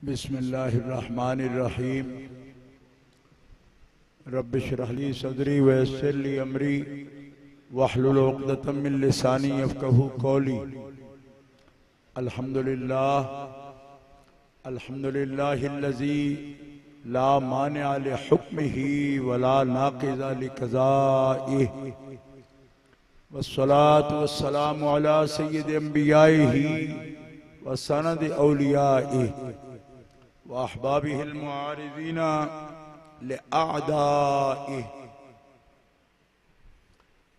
बिस्मिल्लाहिर्रहमानिर्रहीम। रब्बि इश्रह ली सदरी व यस्सिर ली अमरी वहलुल उक़दतम मिन लिसानी यफ़क़हू क़ौली। अल्हम्दुलिल्लाह अल्हम्दुलिल्लाहिल्लज़ी ला मानिअ लिहुक्मिही वला नाक़िज़ लिक़ज़ाइही वस्सलातु वस्सलामु अला सय्यिदि अंबियाइही व सनदि औलियाइही व अहबाबिहिल मुआरिज़ीना लिअअदाइही।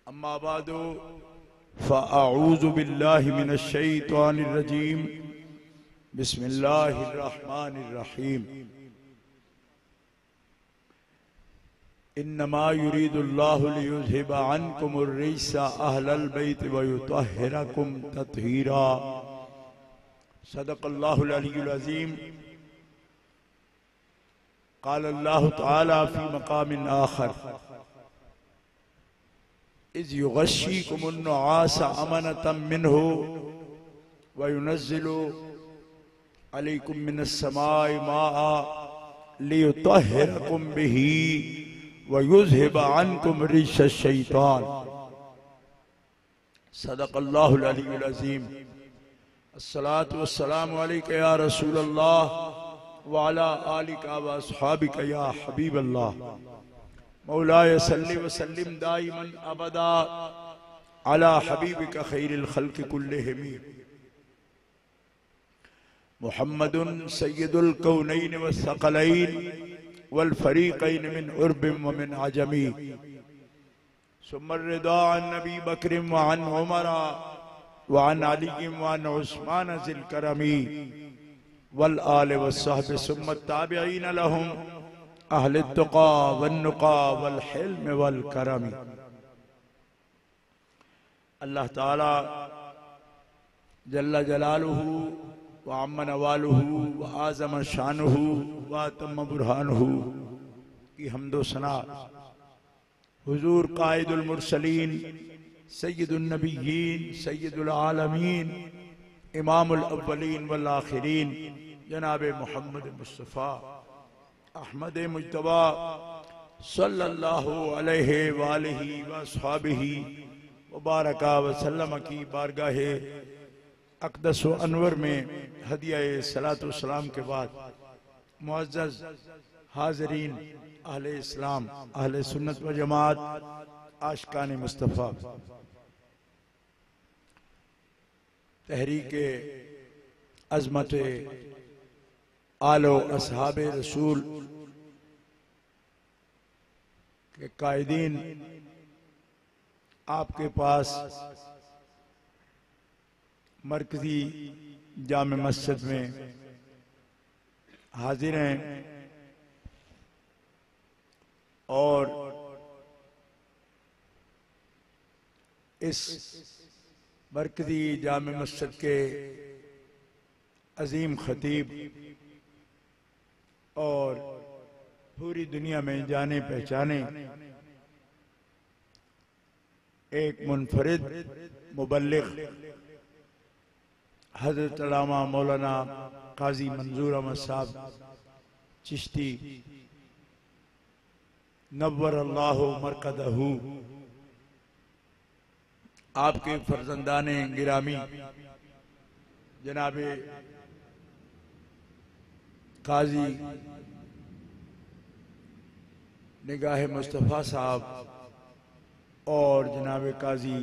अम्मा बादु फ़अऊज़ु बिल्लाहि मिनश शैतानिर रजीम। बिस्मिल्लाहिर रहमानिर रहीम। इन्नमा युरीदुल्लाहु लियुज़हिबा अन्कुमुर रिज्सा अहलल बैति व युतह्हिरकुम तत्हीरा। सदक़ल्लाहुल अलियुल अज़ीम। क़ाल अल्लाहु तआला फ़ी मक़ामिन आख़र इज़ युग़श्शीकुमुन नुआसा अमनतम मिन्हु व युनज़्ज़िलु अलैकुम मिनस समाई माआ लियुतह्हिरकुम बिही व युज़हिबा अन्कुम रिज्सश शैतान। सदक़ल्लाहुल अलियुल अज़ीम। अस्सलातु वस्सलामु अलैका या रसूलल्लाह व अला आलिका व अस्हाबिका या हबीबल्लाह। मौलाय सल्लि व सल्लिम दाइमन अबदा अला हबीबिका खैरिल खल्क़ि कुल्लिहिम मुहम्मदुन सय्यिदुल कौनैन व सकलैन वल फरीक़ैन मिन उर्बिन व मिन अजमी। सुम्मा रिदा अन नबी बकर व अन उमर व अन अली व अन उस्मान ज़िल करमी वल आल व सहब सुम्मा ताबिईन लहुम अहले तुक़ा वन नुक़ा वल हिल्म वल करम। अल्लाह ताला जल्ल जलालुहु व अम्मा नवालुहु व आज़म शानुहु व तम्म बुरहानुहु की हम्दो सना हुज़ूर क़ाइदुल मुरसलीन सय्यिदुन नबिय्यीन सय्यिदुल आलमीन इमामुल अव्वलीन वल आखिरीन जनाब मुहम्मद मुस्तफ़ा अहमद मुज्तबा सल्लल्लाहु अलैहि वालिहि व अस्हाबिहि व बारका व सल्लम की बारगाहे अक़दस व अनवर में हदिया सलातो सलाम के बाद मुअज़्ज़ज़ हाज़रीन अहले इस्लाम अहले सुन्नत व जमात आशिकान मुस्तफ़ा तहरीके अज़मत आलो असहाबे रसूल के कायदीन आपके पास मरकजी जामे मस्जिद में हाजिर हैं और इस मरकजी जामे मस्जिद के अजीम खतीब और पूरी दुनिया में जाने पहचाने एक मुनफरिद मुबल्लिग हज़रत अल्लामा मौलाना काजी मंजूर अहमद साहब चिश्ती नव्वर अल्लाहु मरकदहू आपके फर्जंदाने गिरामी जनाबे काजी निगाह मुस्तफ़ा साहब और जनाब काजी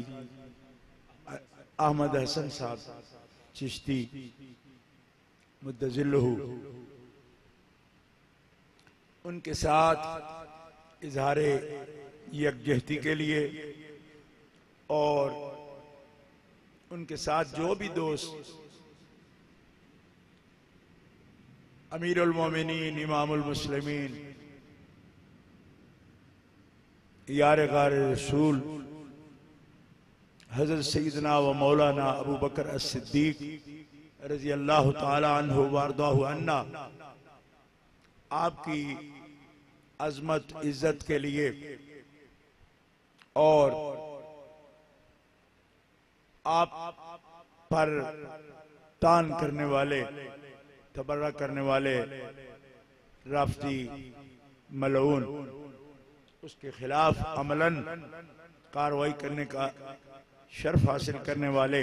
अहमद हसन साहब चिश्ती मुद्दजिल्लहु उनके साथ इजहारे यकजहती के लिए और उनके साथ जो भी दोस्त अमीरुल मोमिनीन इमामुल मुस्लिमीन यार गार रसूल हज़रत सैयदना व मौलाना अबू बकर as-सिद्दीक रज़ी अल्लाह ताला अन्हु वारदाहु अन्ना आपकी अज़मत इज्जत के लिए और आप पर तान करने वाले तबर्रा करने वाले राफ्ती मलऊन, उसके खिलाफ अमलन कार्रवाई करने का शर्फ हासिल करने वाले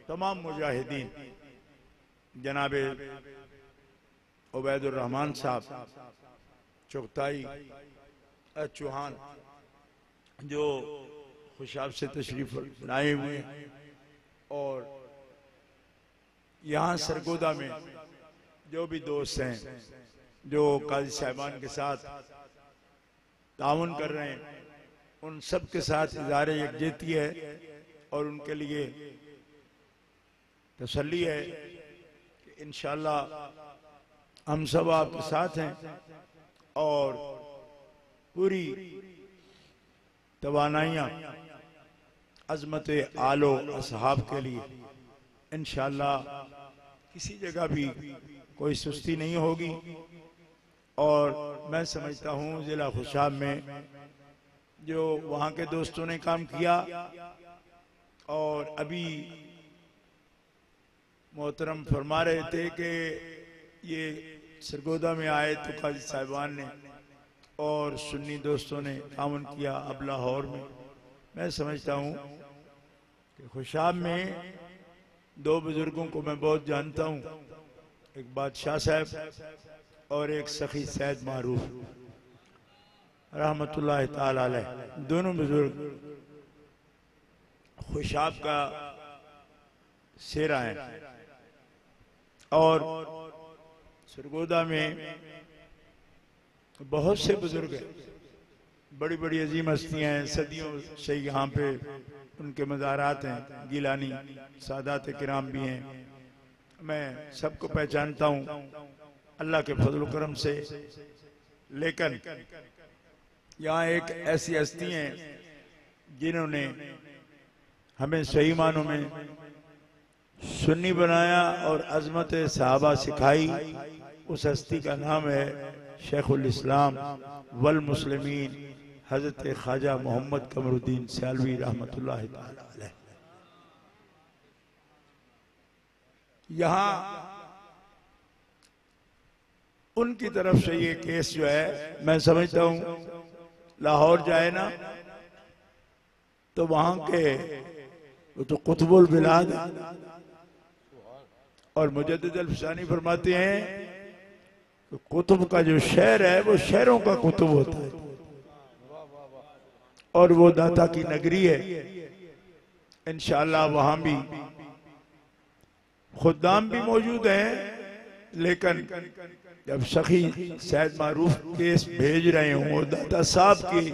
तमाम मुजाहिदीन, जनाबे उबैदुर रहमान साहब चुगताई चौहान जो खुशाब से तशरीफ लाए हुए हैं, और यहाँ सरगोदा में जो भी दोस्त हैं जो काजी साहिबान के साथ ताउन कर रहे हैं, उन सब के साथ इज़हार यकजहती है और उनके लिए तसल्ली है कि इंशाअल्लाह हम सब आपके साथ हैं और पूरी तवानाइयाँ अज़मत आलो असहाब के लिए इंशाअल्लाह किसी जगह भी कोई सुस्ती नहीं होगी। और मैं समझता हूँ जिला खुशाब में जो वहाँ के दोस्तों ने काम किया, और अभी मोहतरम फरमा रहे थे कि ये सरगोदा में आए तो काजी साहिबान ने और सुन्नी दोस्तों ने ताउन किया। अब लाहौर में मैं समझता हूँ कि खुशाब में दो बुजुर्गों को मैं बहुत जानता हूँ, एक बादशाह साहब और एक सखी सैयद मारूफ रहमतुल्लाह ताला अलैह। दोनों बुजुर्ग खुशाब का सेरा है। और सरगोदा में बहुत से बुजुर्ग हैं, बड़ी बड़ी अजीम हस्तियां हैं, सदियों से यहाँ पे उनके मज़ारात हैं, गिलानी सादात किराम भी हैं। मैं सबको पहचानता हूँ अल्लाह के फजल करम से, लेकिन यहाँ एक ऐसी हस्ती हैं जिन्होंने हमें सही मानों में सुन्नी बनाया और अजमत सहाबा सिखाई। उस हस्ती का नाम है शेखुल इस्लाम वल मुस्लिमीन हजरत ख्वाजा मोहम्मद कमरुद्दीन सियालवी रहमतुल्लाह ताला अलैह। यहाँ उनकी तरफ से ये केस जो है, मैं समझता हूँ लाहौर जाए ना तो वहां के वो तो कुतुबुल बिलाद, और मुजद्दिद अल-फसानी फरमाते हैं कि कुतुब का जो शहर है वो शहरों का कुतुब होता है, और वो दाता की नगरी है। इंशाअल्लाह वहां भी खुद्दाम भी मौजूद हैं, लेकिन जब सखी सैयद मारूफ केस भेज रहे हों, दाता साहब की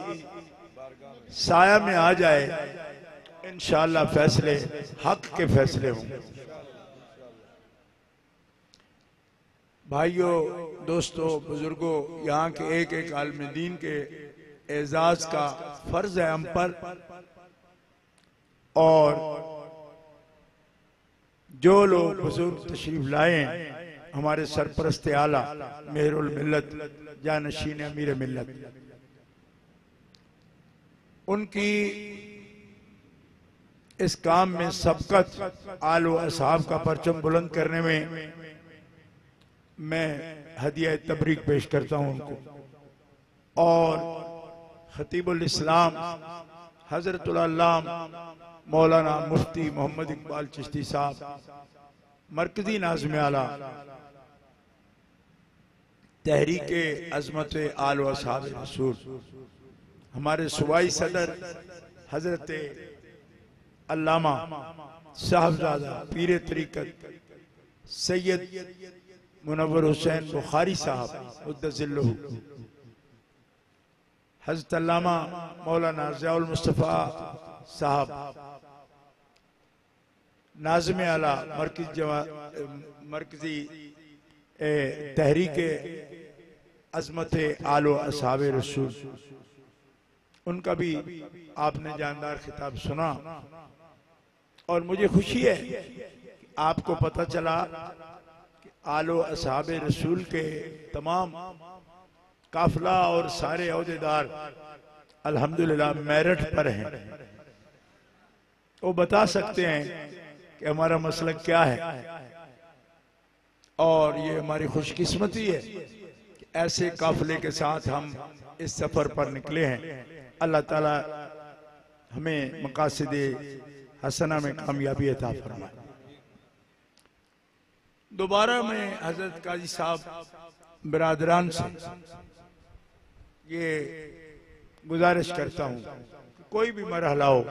साया में आ जाए, इंशाअल्लाह फैसले हक के फैसले होंगे। भाइयों, दोस्तों, बुजुर्गों, यहाँ के एक एक आलिम दीन के एजाज का फर्ज है हम पर, और जो लोग बुजुर्ग तशरीफ लाए हमारे सरपरस्त आला मेहरुल मिल्लत जानशीन अमीर मिल्लत, उनकी इस काम में सबकत आलो असहाब का परचम बुलंद करने में मैं हदिया तबरीक पेश करता हूं उनको। और खतीबुल इस्लाम हजरतुल अल्लामा मौलाना मुफ्ती मोहम्मद इकबाल चिश्ती साहब मरकजी नाज़िम आला तहरीके अज़मत आलो असहाब रसूल, हमारे सूबाई सदर हजरत अल्लामा साहबजादा पीर तरीकत सैयद मुनव्वर हुसैन बुखारी साहब मुद्दज़िल्लहु, हजरत अल्लामा मौलाना ज़ियाउल मुस्तफ़ा साहब नाज़िम आला मरकजी तहरीके अज़मत आलो असहाब रसूल, उनका भी आपने जानदार खिताब सुना। और मुझे खुशी है कि आपको पता चला कि आलो असहाब रसूल के तमाम काफिला और सारे औहदेदार अल्हम्दुलिल्लाह मेरिट पर हैं। वो बता सकते हैं कि हमारा मसलक क्या है, और ये हमारी खुशकिस्मती है कि ऐसे काफिले के साथ हम इस सफर पर निकले हैं। अल्लाह ताला हमें मकासदे हसना में कामयाबी अता फरमाए। दोबारा मैं हजरत काजी साहब बिरादरान से ये गुजारिश करता हूँ कि कोई भी मरहला हो,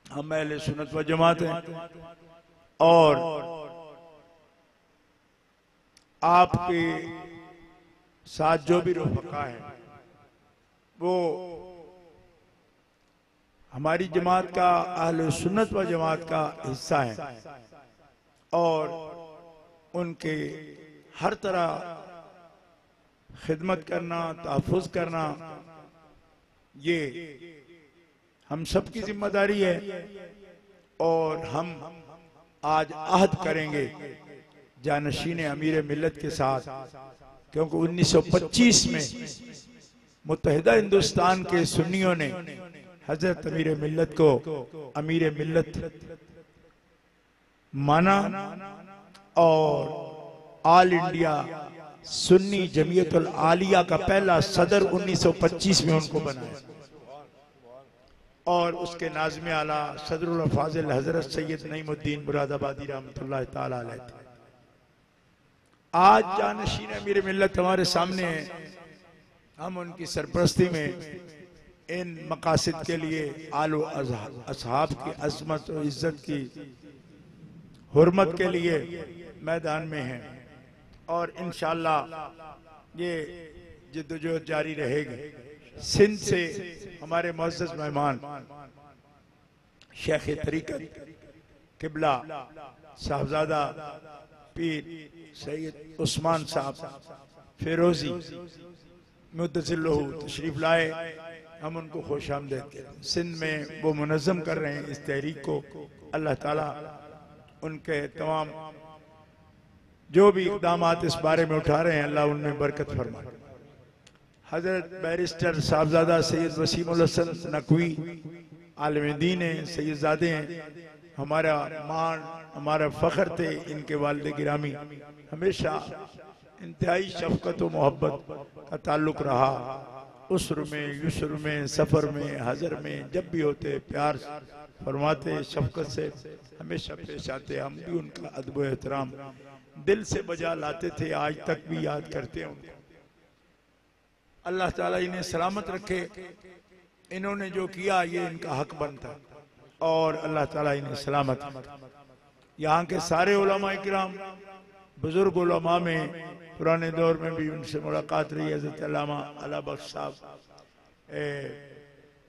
हम अहले सुन्नत व जमात हैं और आपके साथ जो भी रुफका है वो हमारी जमात का, अहले सुन्नत व जमात का हिस्सा है और उनके हर तरह खिदमत करना, तहफ़्फ़ुज़ करना, ये हम सब की जिम्मेदारी है। और हम आज अहद करेंगे जानशीन अमीर मिल्लत के साथ, क्योंकि 1925 में मुत्तहिदा हिंदुस्तान के सुन्नियों ने हजरत अमीर मिल्लत को अमीर मिल्लत माना और ऑल इंडिया सुन्नी जमीयतुल आलिया का पहला सदर 1925 में उनको बनाया और उसके नाज़िम आला सदरुल फाजिल हजरत सैयद नईमुद्दीन मुरादाबादी रहमतुल्लाह ताला अलैह थे। आज जानशीन अमीर मिल्लत हमारे सामने है। हम उनकी सरपरस्ती में इन मकासद के लिए आलो असहाब की अजमत और इज्जत की हुर्मत के लिए मैदान में हैं और इंशाअल्लाह ये जिद्दोजहद जारी रहेगी। सिंध से हमारे मुअज़्ज़ज़ मेहमान शेख तरीक़त किबला साहबजादा पीर सैयद उस्मान साहब फिरोजी मुद्दसिल्लहु तशरीफ लाए। हम उनको खुशामदीद कहते हैं। सिंध में वो मुनज़्ज़म कर रहे हैं इस तहरीक को। अल्लाह ताला उनके तमाम जो भी इक़दामात इस बारे में उठा रहे हैं, अल्लाह उनमें बरकत फरमाए। हजरत बैरिस्टर साहबजादा सैयद वसीमुल हसन नकवी आलिम दीन हैं, सैयदजादे हैं, हमारा मान, हमारा फ़ख्र थे। इनके वालिद गिरामी हमेशा इंतहाई शफ़क़त व मोहब्बत का ताल्लुक़ रहा। उसर में, युसर में, सफ़र में, हज़र में जब भी होते प्यार फरमाते, शफ़क़त से हमेशा पेश आते। हम भी उनका अदब व एहतराम दिल से बजा लाते थे, आज तक भी याद करते हैं उनको। अल्लाह ताला इन्हें सलामत रखे। इन्होंने जो किया ये इनका हक बनता और अल्लाह ताला इन्हें सलामत। यहाँ के सारे उलमा इकराम, बुजुर्ग उलमा में पुराने दौर में भी उनसे मुलाकात रही। हज़रत अल्लामा अला बख्श साहब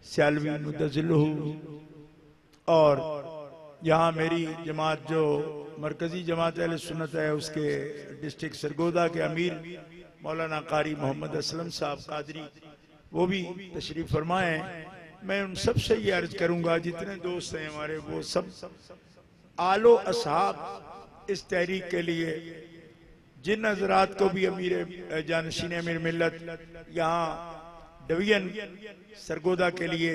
सियालवी मुद्दसिल्लहु और यहाँ मेरी जमात जो मरकजी जमात अहले सुन्नत है उसके डिस्ट्रिक्ट सरगोदा के अमीर मौलाना कारी मोहम्मद असलम साहब कादरी, वो भी तशरीफ फरमाए हैं। मैं उन सब से ये अर्ज करूंगा, जितने दोस्त हैं हमारे, वो सब आलो असहाब इस तहरीक के लिए जिन हजरात को भी अमीर जानशीन अमीर मिल्लत यहाँ डिवीजन सरगोदा के लिए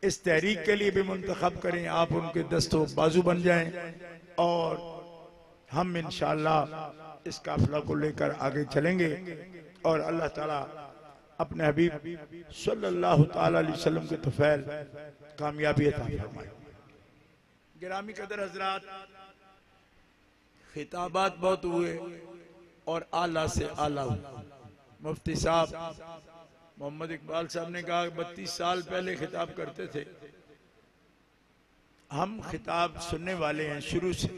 इस तहरीक के लिए भी मुंतखब करें, आप उनके दस्तों बाजू बन जाएं और हम इंशाअल्लाह इस काफिला को लेकर आगे चलेंगे और अल्लाह ताला अपने हबीब सल्लल्लाहु ताला अलैहि वसल्लम के तफैल कामयाबी अता फरमाए। गिरामी कदर हजरात, खिताबात बहुत हुए और आला से आला हुआ। मुफ्ती साहब मोहम्मद इकबाल साहब ने कहा 32 साल पहले खिताब करते थे। हम खिताब सुनने वाले हैं शुरू से,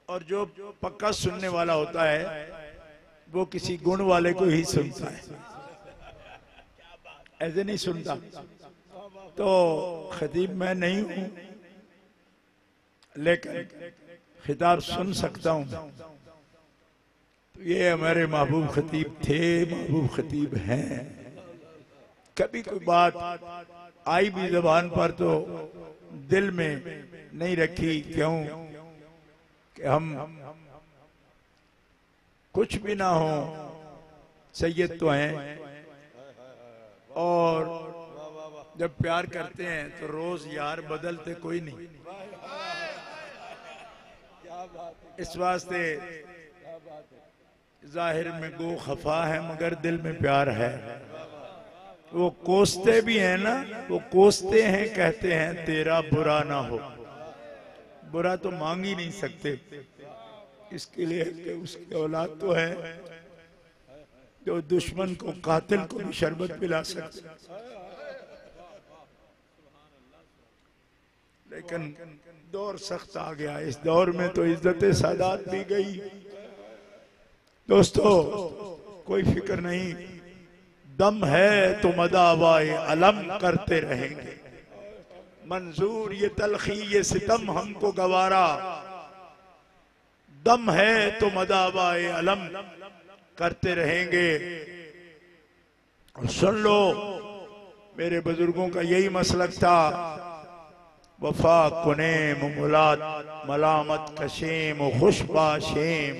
और जो पक्का सुनने वाला होता है वो किसी गुण वाले को ही सुनता है, ऐसे नहीं सुनता। तो खतीब मैं नहीं हूं, लेकिन खिताब सुन सकता हूं। तो ये हमारे महबूब खतीब थे, महबूब खतीब हैं। कभी कोई बात आई भी जबान पर तो दिल में नहीं रखी, क्यों कि हम कुछ भी ना हो, सैयद तो हैं। और जब प्यार करते हैं तो रोज यार बदलते कोई नहीं। इस वास्ते जाहिर में गो खफा है मगर दिल में प्यार है। वो कोसते भी हैं ना, वो कोसते हैं, कहते हैं तेरा बुरा ना हो। बुरा तो मांग ही नहीं सकते, इसके लिए कि उसकी औलाद तो है जो दुश्मन को, कातिल को भी शरबत पिला सकते। लेकिन दौर सख्त आ गया, इस दौर में तो इज्जत सादात भी गई। दोस्तों कोई फिक्र नहीं, दम है तो मदावाए अलम करते रहेंगे। मंजूर ये तलखी ये सितम हमको गवारा, दम है तो मदावाए अलम करते रहेंगे। और सुन लो, मेरे बुजुर्गों का यही मसलक था, वफा कुनेम मुलाद मलामत कशेम खुशबा शेम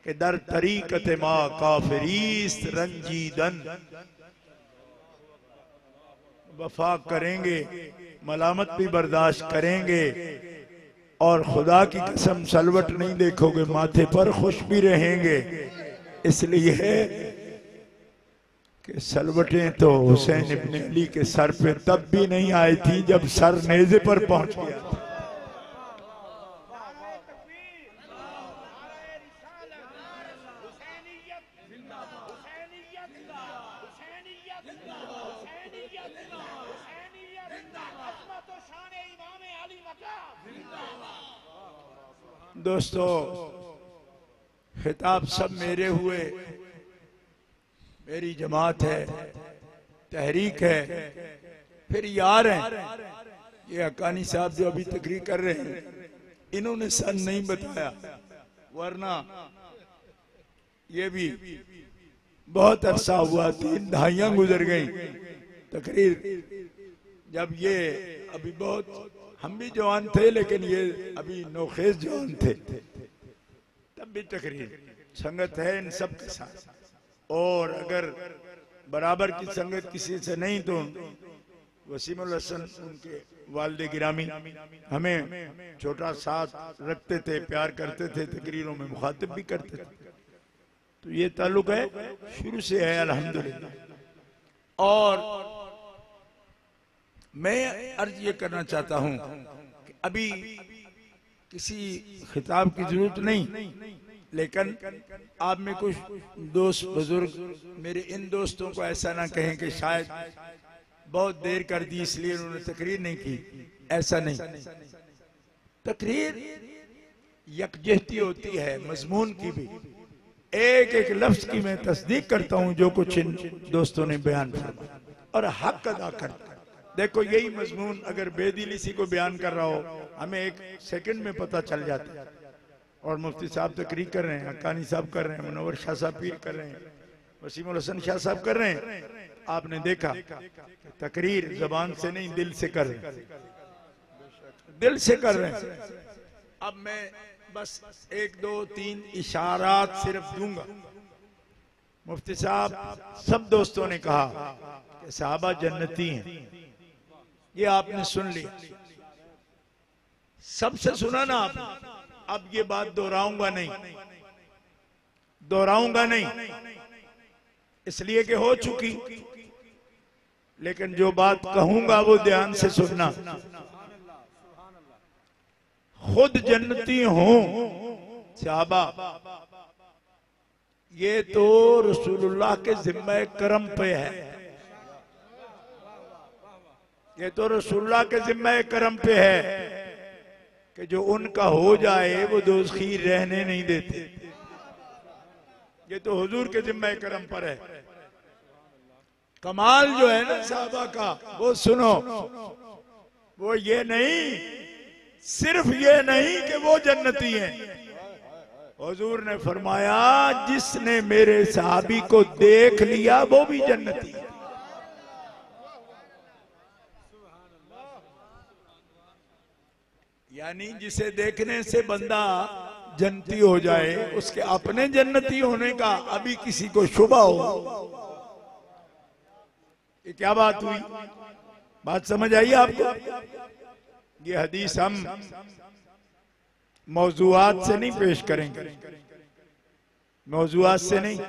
के दर तरीकत मा काफिरीस्त रंजीदन। वफा करेंगे, मलामत भी बर्दाश्त करेंगे, और खुदा की कसम सलवट नहीं देखोगे माथे पर, खुश भी रहेंगे। इसलिए कि सलवटें तो हुसैन इब्ने अली के सर पे तब भी नहीं आई थी जब सर नेज़े पर पहुंच गया था। दोस्तों खिताब सब मेरे हुए, मेरी जमात है, तहरीक है, फिर यार हैं। ये हकानी साहब जो अभी तकरीर कर रहे हैं, इन्होंने सन नहीं बताया, वरना ये भी बहुत अरसा हुआ, 3 दहाइयां गुजर गई तकरीर। जब ये अभी बहुत, हम भी जवान थे लेकिन ये अभी नौखेज जवान थे, तब भी तकरीर संगत है इन सब के साथ। और अगर बराबर की संगत किसी से नहीं तो वसीमुल हसन उनके वालिद गिरामी हमें छोटा साथ रखते थे, प्यार करते थे, तकरीरों में मुखातिब भी करते थे। तो ये ताल्लुक है, शुरू से है अल्हम्दुलिल्लाह। और मैं अर्ज ये करना चाहता हूं कि अभी किसी खिताब की जरूरत नहीं, लेकिन आप में कुछ दोस्त बुजुर्ग मेरे इन दोस्तों को ऐसा ना कहें कि शायद बहुत देर कर दी इसलिए उन्होंने तकरीर नहीं की। ऐसा नहीं, तकरीर यकजहती होती है, मजमून की भी। एक एक लफ्ज की मैं तस्दीक करता हूं जो कुछ इन दोस्तों ने बयान फरमाया, और हक अदा करता। देखो यही मजमून अगर बेदिली सी को बयान कर रहा हो, हमें 1 सेकंड में पता चल जाता है। और मुफ्ती साहब तकरीर कर रहे हैं, हक्कानी साहब कर रहे हैं, मुनव्वर शाह साहब पीर कर रहे हैं, वसीमुल हसन शाह साहब कर रहे हैं। आपने देखा तकरीर जबान से नहीं दिल से कर रहे हैं, दिल से कर रहे हैं। अब मैं बस 1 2 3 इशारात सिर्फ दूंगा। मुफ्ती साहब सब दोस्तों ने कहा कि सहाबा जन्नती हैं, ये आपने सुन लिया, सबसे सुना ना आपने। अब ये बात दोहराऊंगा नहीं, दोहराऊंगा नहीं, इसलिए कि हो चुकी। लेकिन जो बात कहूंगा वो ध्यान से सुनना। खुद जन्नती हूं सहाबा, ये तो रसूलुल्लाह के जिम्मे करम पे है, ये तो रसूलुल्लाह के जिम्मे करम पे है कि जो उनका हो जाए वो दोज़खी रहने नहीं देते। ये तो हुजूर के जिम्मे करम पर है। कमाल जो है ना साहबा का, वो सुनो, वो ये नहीं, सिर्फ ये नहीं कि वो जन्नती हैं। हुजूर ने फरमाया जिसने मेरे साहबी को देख लिया वो भी जन्नती है। यानी जिसे देखने से बंदा जन्नती हो जाए, उसके अपने जन्नती होने का अभी किसी को शुबा हो, ये क्या बात हुई? बात समझ आई आपको? ये हदीस हम मौजूआत से नहीं पेश करेंगे, मौजूआत से नहीं।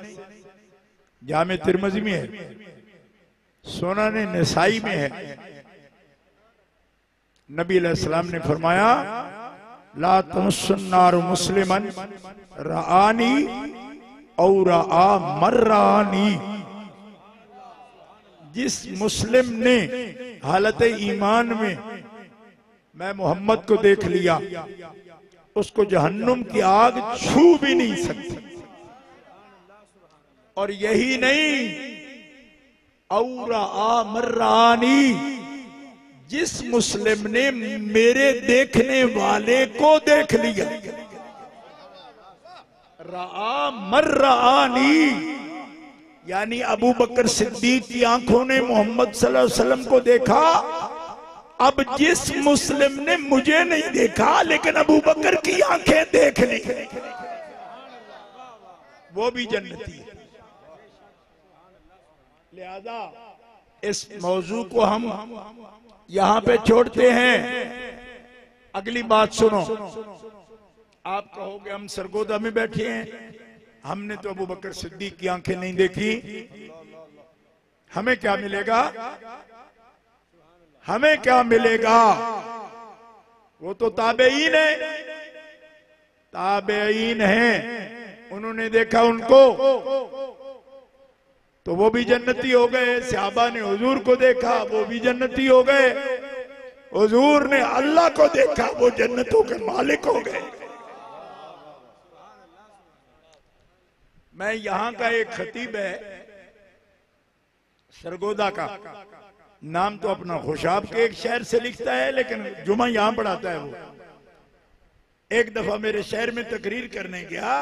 जामे तिरमिज़ी में है, सुनन नसाई में है, नबी अलैहिस्सलाम ने फरमाया ला तमस्सुन्नार मुस्लिमन रानी और आ मर्रानी। जिस मुस्लिम ने हालत ईमान में मैं मोहम्मद को देख लिया, उसको जहन्नुम की आग छू भी नहीं सकती। और यही नहीं, और आ मर्रानी, जिस मुस्लिम ने मेरे देखने वाले को देख लिया, रा मर्रानी, यानी अबू बकर सिद्दीक की आंखों ने मोहम्मद सल्लल्लाहु अलैहि वसल्लम को देखा। अब जिस मुस्लिम ने मुझे नहीं देखा लेकिन अबू बकर की आंखें देख ली, वो भी जन्नती है। लिहाजा इस मौजू को हम यहां पे छोड़ते हैं। अगली बात सुनो, आप कहोगे हम सरगोदा में बैठे हैं, हमने तो अबू बकर सिद्दीक की आंखें नहीं देखी, हमें क्या मिलेगा? हमें क्या मिलेगा? वो तो ताबेईन है, ताबेईन है, उन्होंने देखा उनको तो वो भी जन्नती हो गए। सहाबा ने हुजूर को देखा, वो भी जन्नती हो गए। हुजूर ने अल्लाह को देखा, वो जन्नतों के मालिक हो गए। मैं यहां का एक खतीब है सरगोदा का, नाम तो अपना खुशाब के एक शहर से लिखता है लेकिन जुमा यहां पढ़ाता है। वो एक दफा मेरे शहर में तकरीर करने गया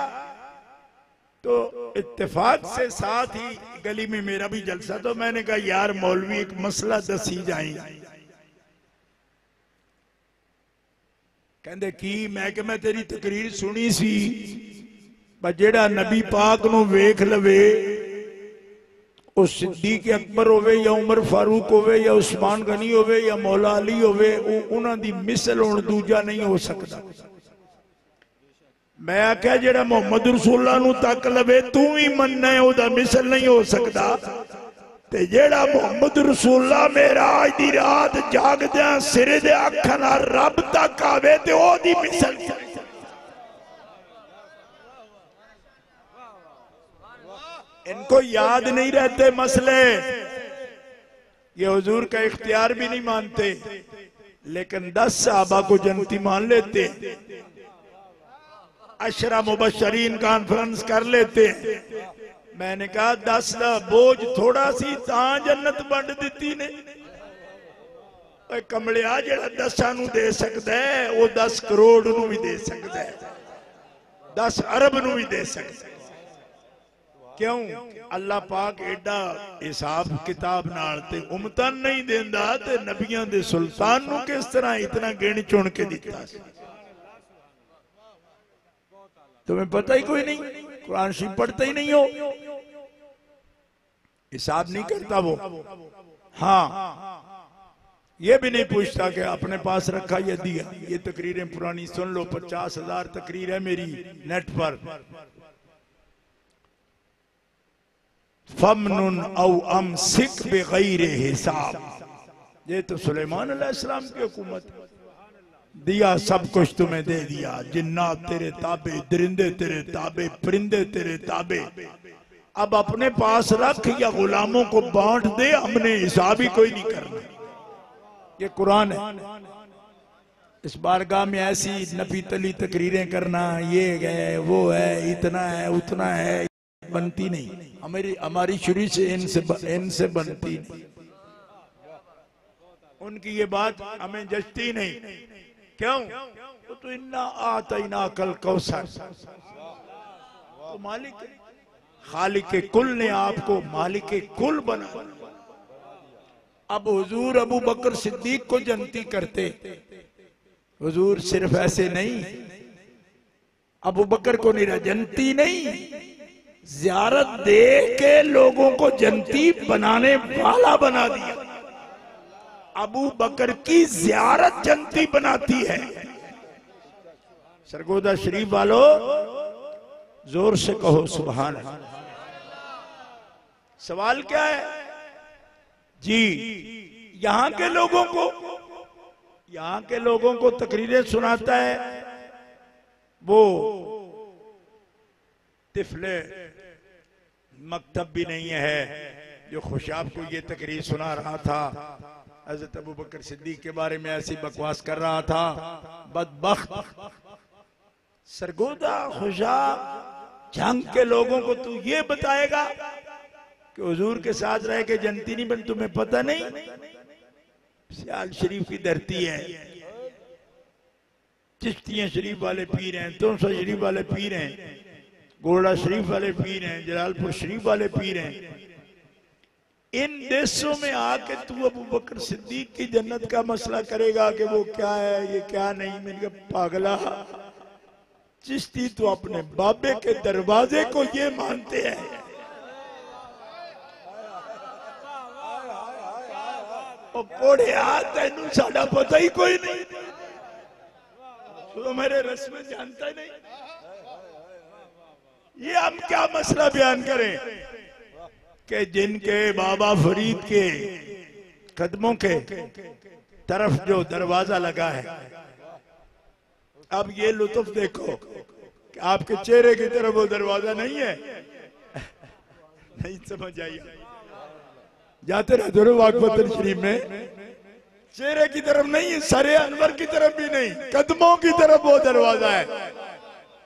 तो इत्तेफाक से साथ ही गली में मेरा भी जलसा, तो मैंने कहा यार मौलवी एक मसला दसी जाए। कहते की मैं कि मैं तेरी तकरीर सुनी सी, पर जेड़ा नबी पाक नू वेख लवे, वो सिद्दीक अकबर होवे या उमर फारूक होवे या उस्मान गनी होवे या मौला अली होवे, उन्हां दी मिसल हुण दूजा नहीं हो सकता। मैं आख्या जेड़ा मोहम्मद रसूलुल्लाह नू तक लवे तू ही मनना है, ओदा मिसल नहीं हो सकता। ते जेड़ा मोहम्मद रसूलुल्लाह मेरा आज दी रात जागदियां सिरे दे अखां नाल रब तक आवे ते ओदी मिसल। इनको याद नहीं रहते मसले, ये हुजूर का इख्तियार भी नहीं मानते, लेकिन 10 सहाबा को जन्नती मान लेते, अशरा मुबशरीन कॉन्फ्रेंस कर लेते। मैंने कहा 10 का बोझ थोड़ा सी ता जन्नत बंड दी ने। कमलिया जेड़ा 10 नू दे सकता है वो 10 करोड़ नू भी दे सकता है, 10 अरब नू भी दे सकता है। क्यों? अल्लाह पाक एडा हिसाब किताब नाल ते उम्मतां नहीं देंदा ते नबियां दे सुल्तान नू किस तरह इतना गिण चुन के दिता। तुम्हें पता ही कोई नहीं, कुरान शरीफ पढ़ते ही नहीं हो, हिसाब नहीं करता वो। हाँ, ये भी नहीं पूछता कि अपने पास रखा या दिया। ये तकरीरें पुरानी सुन लो, 50,000 तकरीर है मेरी नेट पर। फमनुन औ अमसिक बिगैर हिसाब, ये तो सुलेमान अलैहिस्सलाम की हुकूमत। दिया सब कुछ तुम्हें दे दिया, जिन्नात तेरे ताबे, दरिंदे तेरे ताबे, परिंदे तेरे ताबे। अब अपने पास रख या गुलामों को बांट दे, हमने हिसाब ही कोई नहीं करना। ये कुरान है। इस बारगाह में ऐसी नबी तली तकरीरें करना, ये है वो है, इतना है उतना है, बनती नहीं। हमारी शुरू से इनसे बनती नहीं। उनकी ये बात हमें जचती नहीं। क्यों? तो इन्ना आतना कल कौसर, तो मालिक खालिक कुल ने आपको मालिक कुल बना। अब हुजूर अबू बकर सिद्दीक को जन्नती करते, हुजूर सिर्फ ऐसे नहीं, अबू बकर को निरा जन्नती नहीं, ज़ियारत दे के लोगों को जन्नती बनाने वाला बना दिया। अबू बकर की ज़ियारत जन्नती बनाती है। सरगोदा शरीफ वालों जोर से कहो सुभान अल्लाह। सवाल क्या है जी? यहाँ के लोगों को तकरीरें सुनाता है वो तिफले मकतब भी नहीं है जो खुशाब को ये तकरीर सुना रहा था, हजरत अबू बकर सिद्दीक के बारे में ऐसी बकवास कर रहा था। बदबख्त सरगोदा खुशाब जंग के लोगों को तू ये बताएगा कि हुजूर के साथ रह के जनती नहीं बन, तुम्हें पता नहीं? सियाल शरीफ की धरती है, चिश्तियां शरीफ वाले पीर हैं, तोसा शरीफ वाले पीर हैं, गोड़ा शरीफ वाले पीर हैं, जलालपुर शरीफ वाले पीर हैं। इन देशों में आके तू अबू बकर सिद्दीक की जन्नत का मसला करेगा कि वो क्या है ये क्या नहीं? मैंने कहा पागला चिश्ती तो अपने बाबे के दरवाजे को ये मानते हैं। पोड़े तेनू साडा पता ही कोई नहीं, तो मेरे रस्म जानता ही नहीं। ये हम क्या मसला बयान करें कि जिनके बाबा फरीद के कदमों के तरफ जो दरवाजा लगा है, अब ये लुत्फ देखो कि आपके चेहरे की तरफ वो दरवाजा नहीं है। नहीं समझ आई? जाते रहते हो वाकबतन शरीफ में, चेहरे की तरफ नहीं है, सरे अनवर की तरफ भी नहीं, कदमों की तरफ वो दरवाजा है।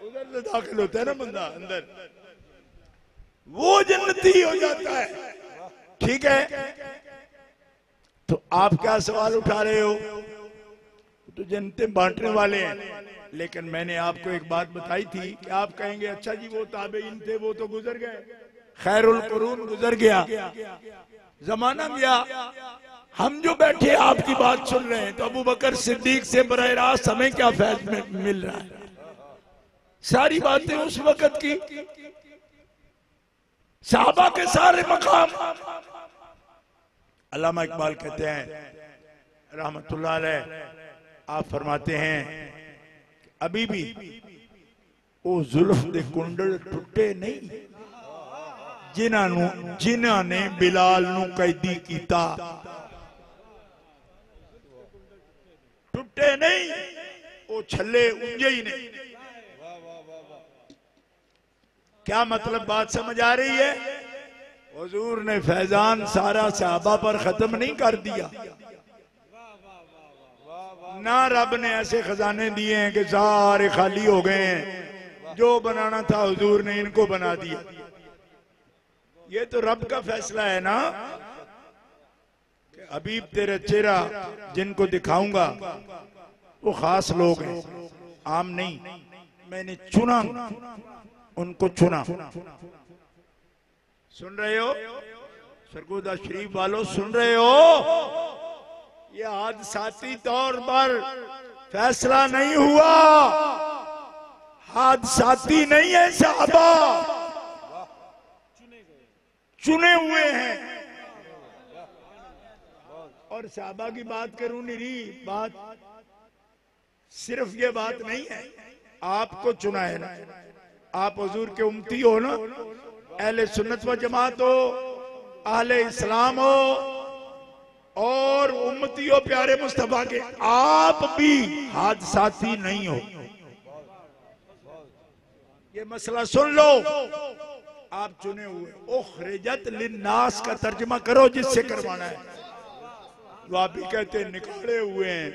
उधर से दाखिल होता है ना बंदा अंदर, वो जन्नती हो जाता है। ठीक है, तो आप क्या सवाल उठा रहे हो? तो जन्नतें बांटने वाले हैं। लेकिन मैंने आपको एक बात बताई थी कि आप कहेंगे अच्छा जी वो ताबेईन थे वो तो गुजर गए, खैरुल कुरून गुजर गया, जमाना गया। हम जो बैठे आपकी बात सुन रहे हैं तो अबू बकर सिद्दीक से बराह रास्त हमें क्या फैज मिल रहा है? सारी बातें उस वक्त की, साहबा के सारे मकाम। अल्लामा इकबाल कहते हैं रहमतुल्लाह अलैह, आप फरमाते हैं अभी भी वो जुल्फ दे कुंडल टुटे नहीं जिन्हां ने बिलाल नू कैदी कीता। टुटे नहीं, वो छल्ले उंजे ही नहीं। क्या मतलब बात समझ आ रही है? हुजूर ने फैजान सारा सहाबा पर खत्म नहीं कर दिया, ना रब ने ऐसे खजाने दिए हैं कि सारे खाली हो गए हैं। जो बनाना था हुजूर ने इनको बना दिया। ये तो रब का फैसला है ना कि हबीब तेरा चेहरा जिनको दिखाऊंगा वो खास लोग हैं, आम नहीं। मैंने चुना, उनको चुना। सुन रहे हो सरगोदा शरीफ वालों, सुन रहे हो? ये हादसाती तौर पर फैसला नहीं हुआ, हादसाती नहीं है, सहाबा चुने हुए हैं। और सहाबा की बात करूं निरी बात, सिर्फ ये बात नहीं है, आपको चुना है ना, आप हुजूर के उम्मती हो ना, अहले सुन्नत व जमात हो, अहले इस्लाम हो और उम्मती हो प्यारे मुस्तफा के, आप भी हादसाती नहीं हो। ये मसला सुन लो, आप चुने हुए। उखरिजत लिन्नास का तर्जमा करो जिससे करवाना है। वापी कहते निकाले हुए हैं।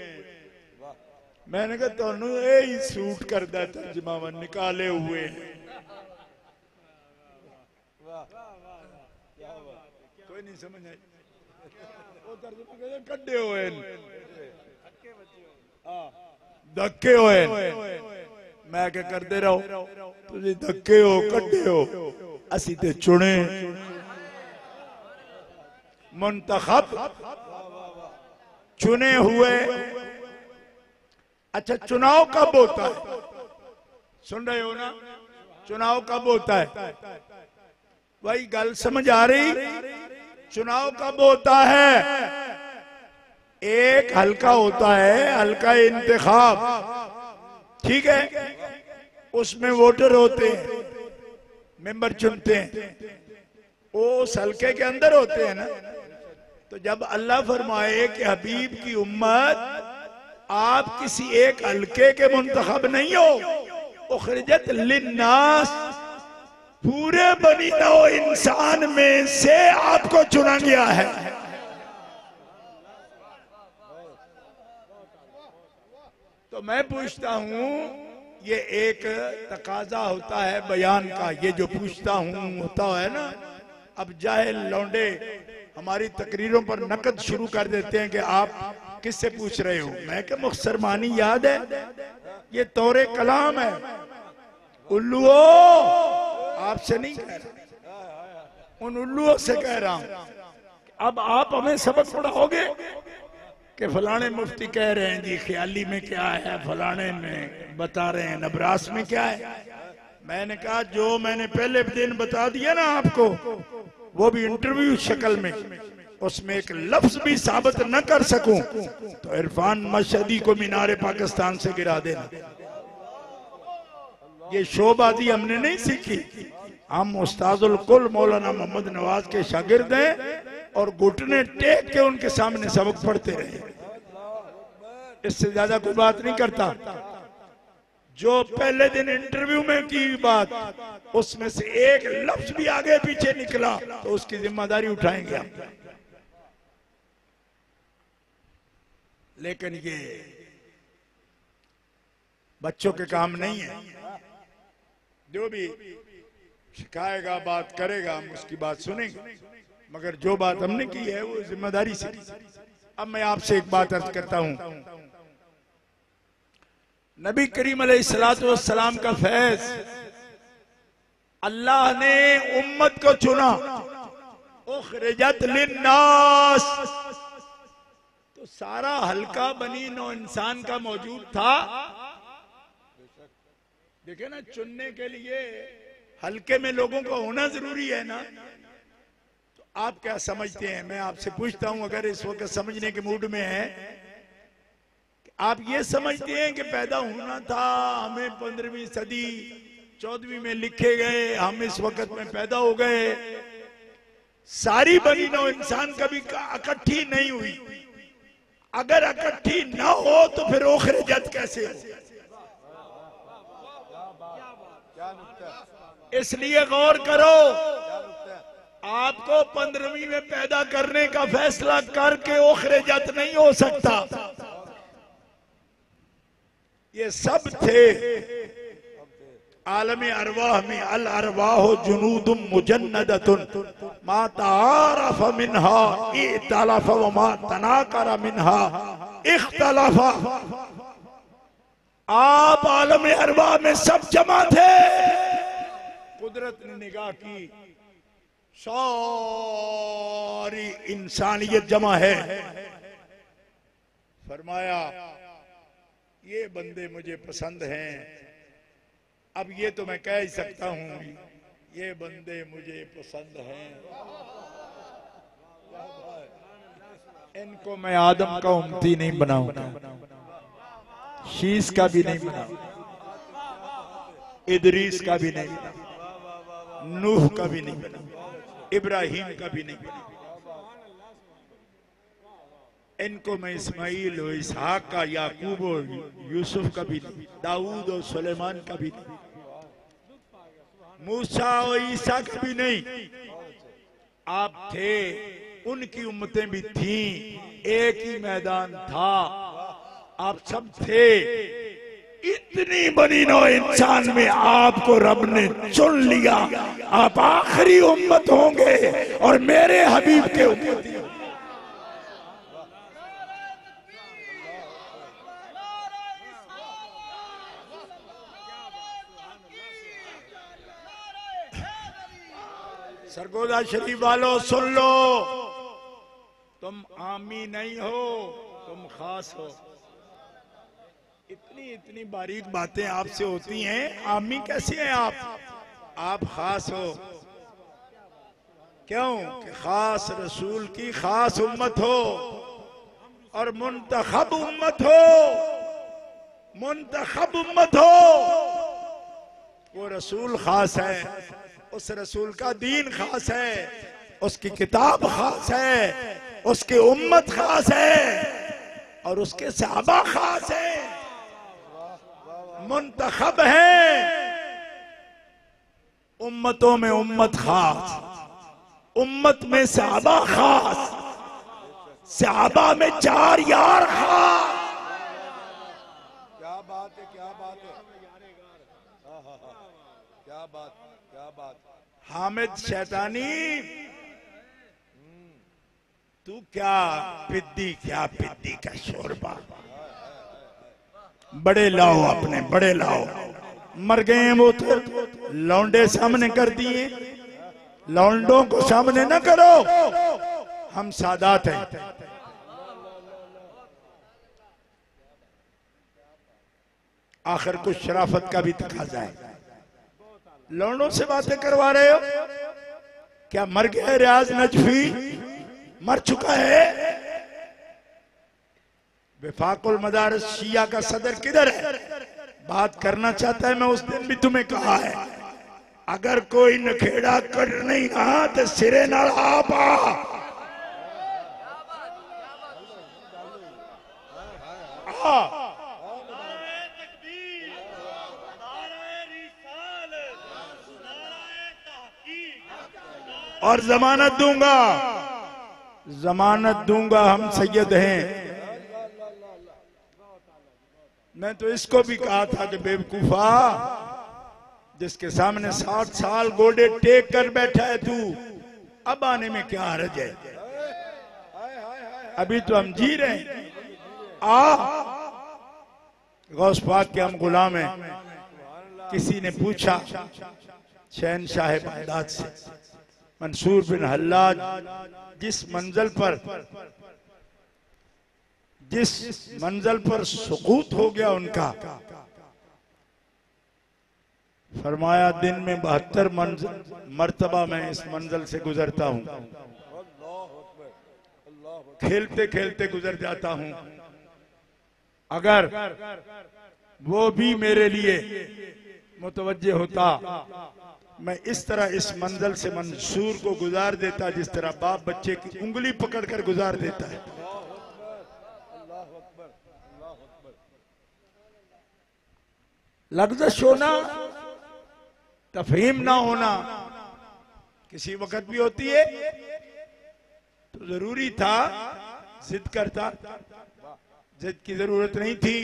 मैंने कहा तो यही सूट करता तर्जमा में, निकाले हुए हैं। कोई नहीं समझ आई? वो तर्जमा कहते कड्डे हुए, धक्के हुए। मैं क्या करते रहो, तुझे धक्के हो कड्डे हो, असी ते चुने मुंतखब, चुने हुए। अच्छा चुनाव कब होता है? सुन रहे हो ना, चुनाव कब होता है? वही गल समझ आ रही? चुनाव कब होता है? एक हल्का होता है, हल्का इंतखाब, ठीक है, उसमें वोटर होते हैं, मेंबर चुनते हैं, वो उस हल्के के अंदर होते हैं ना। तो जब अल्लाह फरमाए कि हबीब की उम्मत आप किसी एक हल्के के मुंतखब नहीं हो, उखरिजत लिन्नास, पूरे बनी नौ इंसान में से आपको चुना गया है। तो मैं पूछता हूं, ये एक तकाजा होता है बयान का, ये जो पूछता हूं होता है ना। अब जाहिल लौंडे हमारी तकरीरों पर नकद शुरू कर देते हैं कि आप किससे पूछ रहे हो। मैं क्या मुख्तसर मानी याद है, ये तौरे कलाम है। उल्लुओ, आपसे नहीं कह रहा, उन उल्लुओं से कह रहा हूं। अब आप हमें सबक पढ़ाओगे कि फलाने मुफ्ती कह रहे हैं जी ख्याली में क्या है, फलाने में बता रहे हैं नबरास में क्या है। मैंने कहा जो मैंने पहले दिन बता दिया ना आपको, वो भी इंटरव्यू शक्ल में, उसमें एक लफ्ज भी साबित न कर सकूं तो इरफान मशहदी को मीनारे पाकिस्तान से गिरा देना। ये शोबाजी हमने नहीं सीखी, हम उस्ताजुल कुल मौलाना मोहम्मद नवाज के शागिर्द हैं और घुटने टेक के उनके सामने सबक पढ़ते रहे। इससे ज्यादा कोई बात नहीं करता। जो पहले दिन इंटरव्यू में की बात, उसमें से एक लफ्ज भी आगे पीछे निकला तो उसकी जिम्मेदारी उठाएंगे हम। लेकिन ये बच्चों के काम नहीं है। जो भी सिखाएगा, बात करेगा, हम उसकी बात सुनेंगे, मगर जो बात हमने की है वो जिम्मेदारी से। अब मैं आपसे एक बात अर्ज करता हूं, नबी करीम अलैहिस्सलातु वस्सलाम का फैज, अल्लाह ने उम्मत को चुना, उखरिजत लिन्नास, तो सारा हल्का बनी नौ इंसान का मौजूद था। देखे ना, चुनने के लिए हल्के में लोगों को होना जरूरी है ना। तो आप क्या समझते हैं, मैं आपसे पूछता हूं, अगर इस वक्त समझने के मूड में है, आप ये समझते हैं कि पैदा होना था हमें 15वीं सदी 14वीं में लिखे गए, हम इस वक्त में पैदा हो गए। सारी बनी नौ इंसान कभी इकट्ठी नहीं हुई। अगर इकट्ठी ना हो तो फिर उखरिजत कैसे हो। इसलिए गौर करो, आपको 15वीं में पैदा करने का फैसला करके उखरिजत नहीं हो सकता। ये सब थे आलम अरवाह में, अल अरवाह जुनूदुम मुजन्नदतुन मा तारफ मिनहा इख्तलफ व मा तनाकर मिनहा इख्तलफ। आप आलम अरवाह में सब जमा थे। कुदरत ने निगाह की, सारी इंसानियत जमा है। फरमाया ये बंदे मुझे पसंद हैं। अब ये तो मैं कह ही सकता हूं, ये बंदे मुझे पसंद हैं, इनको मैं आदम का उम्मती नहीं बनाऊंगा, शीश का भी नहीं बनाऊंगा, इदरीस का भी नहीं बनाऊंगा, नूह का भी नहीं बनाऊंगा, इब्राहिम का भी नहीं बनाऊंगा। इनको मैं इस्माइल और इसहाक का, याकूब और यूसुफ का भी नहीं, दाऊद और सुलेमान का भी नहीं, मूसा और ईसा का भी नहीं। आप थे, उनकी उम्मतें भी थीं, एक ही मैदान था, आप सब थे। इतनी बड़ी नौ इंसान में आपको रब ने चुन लिया। आप आखिरी उम्मत होंगे और मेरे हबीब के उम्मती। सरगोदा शरीफ वालों सुन लो, तुम आमी नहीं हो, तुम खास हो। इतनी इतनी बारीक बातें आपसे होती हैं, आमी कैसे हैं आप खास हो। क्यों कि खास रसूल की खास उम्मत हो और मुंतखब उम्मत हो। मुंतखब उम्मत हो, वो रसूल खास है, उस रसूल का दीन खास है, उसकी किताब खास है, उसकी उम्मत खास है और उसके सहाबा खास है। मुंतखब है, उम्मतों में उम्मत खास, उम्मत में सहाबा खास, सहाबा में चार यार खास। क्या बात है, क्या बात है, क्या बात, क्या बात। हामिद शैतानी, तू क्या पिद्दी, क्या पिद्दी का शोरबा। बड़े लाओ, अपने बड़े लाओ। मर गए हैं वो तो, लौंडे सामने कर दिए, लौंडों को सामने न करो, हम सादात हैं। आखिर कुछ शराफत का भी तकाजा है। लौंडों से बातें करवा रहे हो क्या? मर गया रियाज नजफी, मर चुका है। विफाकुल मदारिस शिया का सदर किधर है? बात करना चाहता है। मैं उस दिन भी तुम्हें कहा है, अगर कोई नखेड़ा कर नहीं रहा तो सिरे नाल आपा। और जमानत दूंगा, जमानत दूंगा, हम सैयद हैं। मैं तो इसको भी कहा था कि बेवकूफा, जिसके सामने 60 साल गोडे टेक कर बैठा है तू, अब आने में क्या हर्ज है? अभी तो हम जी रहे हैं। गौस पाक के हम गुलाम हैं। किसी ने पूछा शहनशाह बगदाद से, मंसूर बिन हल्लाज जिस मंजिल पर सुकूत हो गया उनका, फरमाया दिन में 72 मर्तबा मैं इस मंजिल से गुजरता हूं, खेलते खेलते गुजर जाता हूं। अगर वो भी मेरे लिए मुतवज्जे होता, मैं इस तरह इस मंजिल से मंसूर को गुजार देता जिस तरह बाप बच्चे की उंगली पकड़कर गुजार देता है। लफ्ज़ होना, तफहीम ना होना किसी वक्त भी होती है। तो जरूरी था, जिद करता, जिद की जरूरत नहीं थी।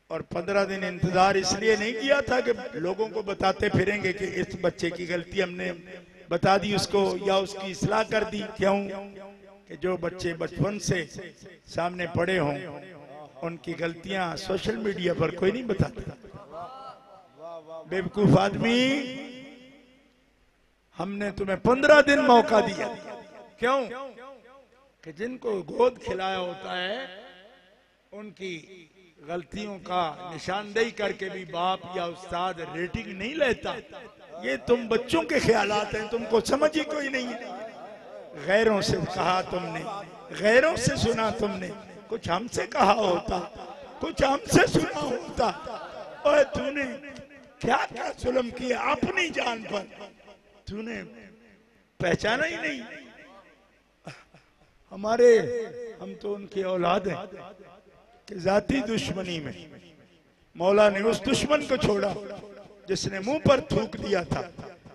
और 15 दिन इंतजार इसलिए नहीं किया था कि लोगों को बताते फिरेंगे कि इस बच्चे की गलती हमने बता दी उसको या उसकी इस्लाह कर दी। क्यों? कि जो बच्चे बचपन से सामने पड़े हों, उनकी गलतियां सोशल मीडिया पर कोई नहीं बताता। बेवकूफ आदमी, हमने तुम्हें 15 दिन मौका दिया। क्यों? कि जिनको गोद खिलाया होता है उनकी गलतियों का निशानदेही करके भी बाप या उस्ताद रेटिंग नहीं लेता। ये तुम बच्चों के ख्यालात हैं, तुमको समझ ही कोई नहीं है। गैरों से कहा तुमने, गैरों से सुना तुमने, कुछ हमसे कहा होता, कुछ हमसे सुना होता। और तूने क्या क्या जुल्म किया अपनी जान पर, तूने पहचाना ही नहीं। हम तो उनकी औलाद हैं कि जाती दुश्मनी में मौला ने उस दुश्मन को छोड़ा जिसने मुंह पर थूक दिया था।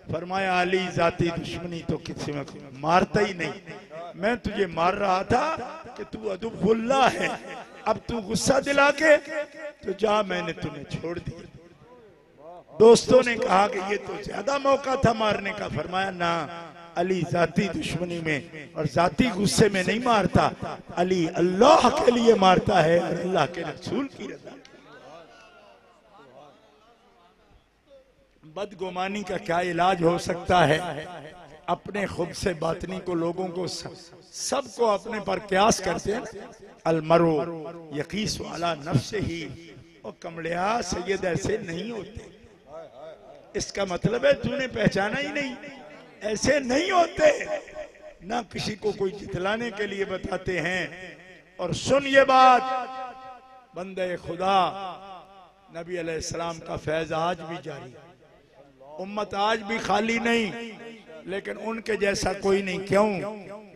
फरमाया अली, जाती दुश्मनी तो किसी में मारता ही नहीं। मैं तुझे मार रहा था कि तू अदुबुल्लाह है, अब तू गुस्सा दिला के तो जा, मैंने तुम्हें छोड़ दिया। दोस्तों ने कहा कि ये तो ज्यादा मौका था मारने का। फरमाया ना, अली जाती दुश्मनी में और जाती गुस्से में नहीं मारता, अली अल्लाह के लिए मारता है और अल्लाह के रसूल की रज़ा। बदगुमानी का क्या इलाज हो सकता है? अपने खुद से बातनी को, लोगों को, सबको अपने पर क्यास करते हैं। अलमरो यकीस वाला नफ्स ही, और कमलिया सैयद ऐसे नहीं होते। इसका मतलब है तूने पहचाना ही नहीं, ऐसे नहीं होते। ना किसी को कोई जितलाने के लिए बताते हैं। और सुन ये बात, बंदे खुदा नबी अलैहिस्सलाम का फैज आज भी जारी है। उम्मत आज भी खाली नहीं, लेकिन उनके जैसा कोई नहीं। क्यों?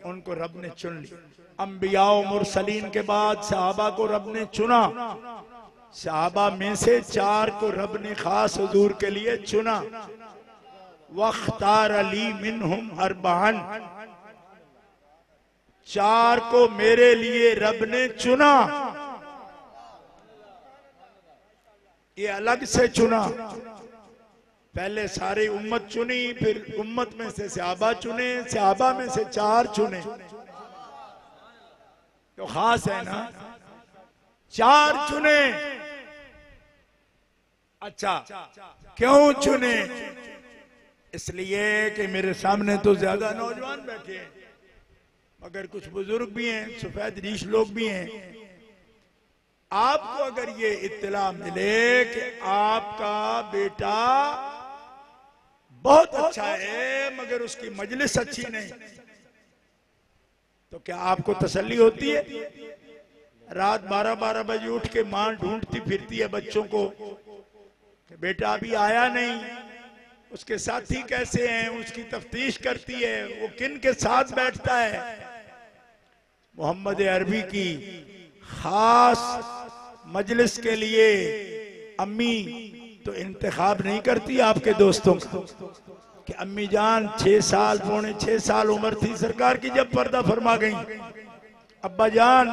उनको रब ने चुन लिया। अंबिया और मुरसलीन के बाद सहाबा को रब ने चुना। सहाबा में से 4 को रब ने खास हुजूर के लिए चुना। वख्तार अली मिनहुम अरबान, 4 को मेरे लिए रब ने चुना। ये अलग से चुना। पहले सारी उम्मत चुनी, फिर उम्मत में से सहाबा चुने, सहाबा में से 4 चुने। तो खास है ना, 4 चुने। अच्छा, क्यों चुने? इसलिए कि मेरे सामने तो ज्यादा नौजवान बैठे हैं, मगर कुछ बुजुर्ग भी हैं, सफेद रीश लोग भी हैं। आपको अगर ये इत्तला मिले कि आपका बेटा बहुत अच्छा है मगर उसकी मजलिस अच्छी नहीं, तो क्या आपको तसल्ली होती है? रात 12-12 बजे उठ के मां ढूंढती फिरती है बच्चों को कि बेटा अभी आया नहीं, उसके साथी कैसे हैं, उसकी तफ्तीश करती है, वो किन के साथ बैठता है। मोहम्मद अरबी की खास मजलिस के लिए अम्मी तो इंतखाब नहीं करती आपके दोस्तों का कि अम्मी जान 6 साल, पौने 6 साल उम्र थी सरकार की जब पर्दा फरमा गई, अब्बा जान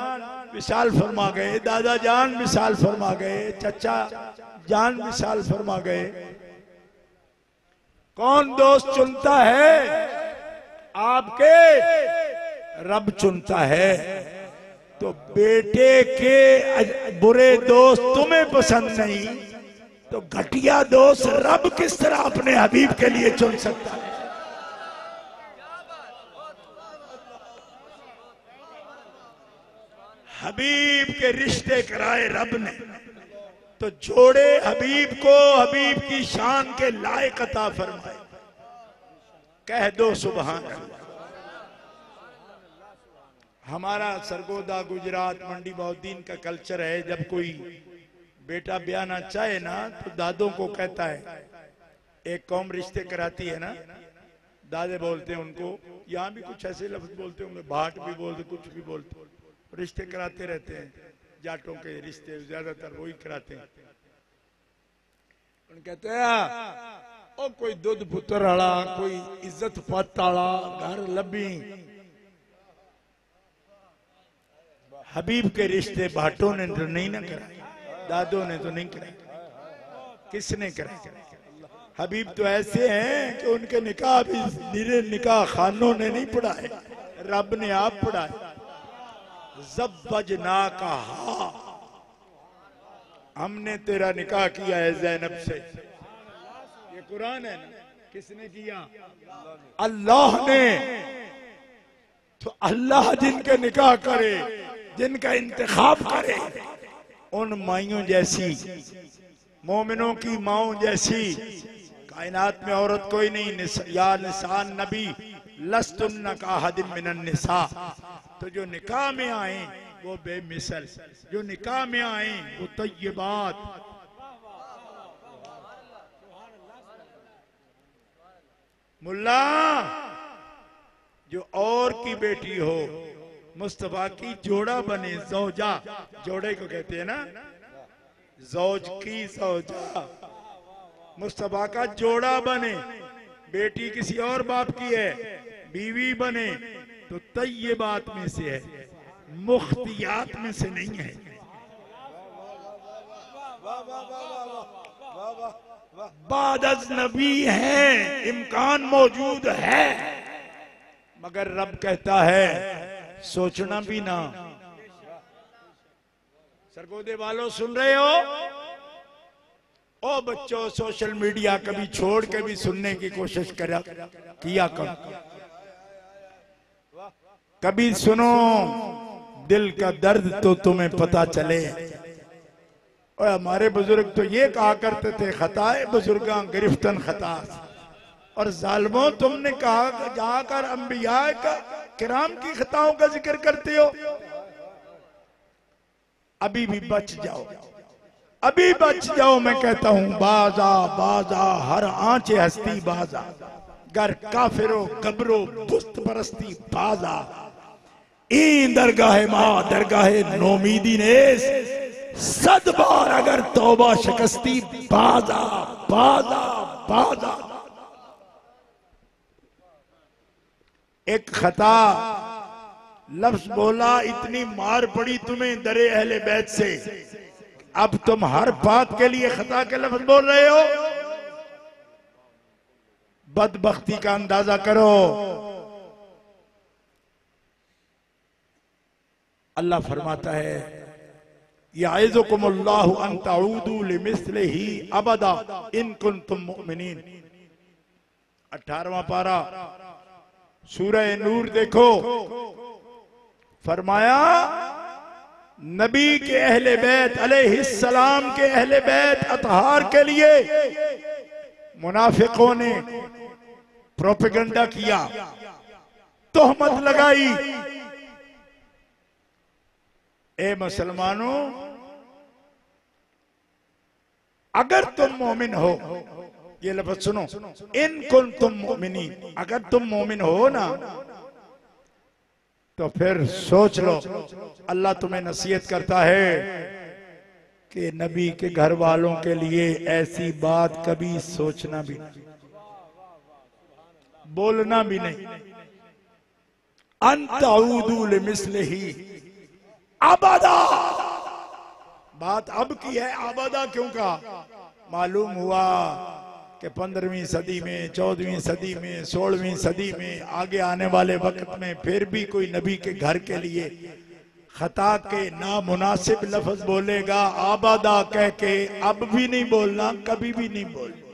विशाल फरमा गए, दादा जान विशाल फरमा गए, चचा जान विशाल फरमा गए। कौन दोस्त चुनता है? आपके रब चुनता है। तो बेटे के बुरे दोस्त तुम्हें पसंद नहीं, तो घटिया दोस्त रब किस तरह अपने हबीब के लिए चुन सकता है? हबीब के रिश्ते कराए रब ने, तो जोड़े हबीब को हबीब की शान के लायक अता फरमाए। कह दो सुभान अल्लाह। हमारा सरगोदा गुजरात मंडी बहुद्दीन का कल्चर है, जब कोई बेटा ब्याहना चाहे ना तो दादों को कहता है। एक कौम रिश्ते कराती है ना, दादे बोलते हैं उनको, यहाँ भी कुछ ऐसे लफ्ज बोलते होंगे, भाट भी बोलते, कुछ भी बोलते, रिश्ते कराते रहते हैं। जाटों के रिश्ते ज्यादातर वही कराते हैं। उन कहते हैं ओ कोई दूध पुत्र आला, कोई इज्जत पत आला घर लभी। हबीब के रिश्ते भाटों ने तो नहीं ना कराए, दादों ने तो नहीं कराए, किसने कराए? हबीब तो ऐसे हैं कि उनके निकाह भी निरे निकाह खानों ने नहीं पढ़ाए, रब ने आप पढ़ाए। ज़ब्बजना का हमने तेरा निकाह किया है ज़ैनब से। ये कुरान है ना, किसने किया? अल्लाह ने। तो अल्लाह जिनके निकाह करे, जिनका इंतखाब करे, उन माइयों जैसी, मोमिनों की माओ जैसी कायनात में औरत कोई नहीं। या निसान नबी लस्तुन्ना का हदिम मिनन निसा। तो जो निकाह में आए वो बेमिसल, जो निकाह में आए वो तय्यबात। मुल्ला जो और की बेटी हो, मुस्तफा की जोड़ा बने, जौजा, जोड़े को कहते हैं ना, जौज की जौजा, मुस्तफा का जोड़ा बने। बेटी किसी और बाप की है, बीवी बने, तो तय्यबात में से है, मुख्तियात में से नहीं है। बाद नबी है, इम्कान मौजूद है, मगर रब कहता है सोचना भी ना। सरगोदे वालों सुन रहे हो? ओ बच्चों, सोशल मीडिया कभी छोड़ के भी सुनने की कोशिश किया करो। कभी सुनो, दिल का दर्द तो तुम्हें पता चले। और हमारे बुजुर्ग तो ये कहा करते थे, खताए बुजुर्गां गिरफ्तन खता। और जालिमों, तुमने कहा कि जाकर अंबिया का किराम की खताओं का जिक्र करते हो। अभी भी बच जाओ, अभी बच जाओ। मैं कहता हूं बाजा बाजा हर आंचे हस्ती बाजा, गर काफिरो गबरो बुस्त परस्ती बाजा, ई दरगाहे माँ दरगाहे नोमीदी ने 100 बार अगर तौबा शिकस्ती बाजा बाजा बाजा। एक खता लफ्ज बोला, इतनी मार पड़ी तुम्हें दरे अहले बैत से, अब तुम हर बात के लिए खता के लफ्ज बोल रहे हो। बदबख्ती का अंदाजा करो। अल्लाह फरमाता है याइज़ुकुमुल्लाहु अन तऊदू लिमिस्लिही अबदा इन कुंतुम मुमिनीन। 18वां पारा सूरह नूर देखो, फरमाया नबी के अहले बैत अलैहिस्सलाम के अहले बैत अतहार के लिए मुनाफिकों ने प्रोपेगेंडा किया, तोहमत लगाई। ए मुसलमानों, अगर तुम मोमिन हो, ये लफ्ज सुनो, इन कुन तुम मोमिनी, अगर तुम मोमिन हो ना तो फिर सोच लो, अल्लाह तुम्हें नसीहत करता है कि नबी के घर वालों के लिए ऐसी बात कभी सोचना भी नहीं, बोलना भी नहीं। अंतऊदू लिमिस्लिही अबदा, बात अब की है, अबदा क्यों कहा? मालूम हुआ कि 15वीं सदी में, 14वीं सदी में, 16वीं सदी में, आगे आने वाले वक्त में फिर भी कोई नबी के घर के लिए खता के नामुनासिब लफ्ज बोलेगा, आबादा कह के अब भी नहीं बोलना, कभी भी नहीं बोलना।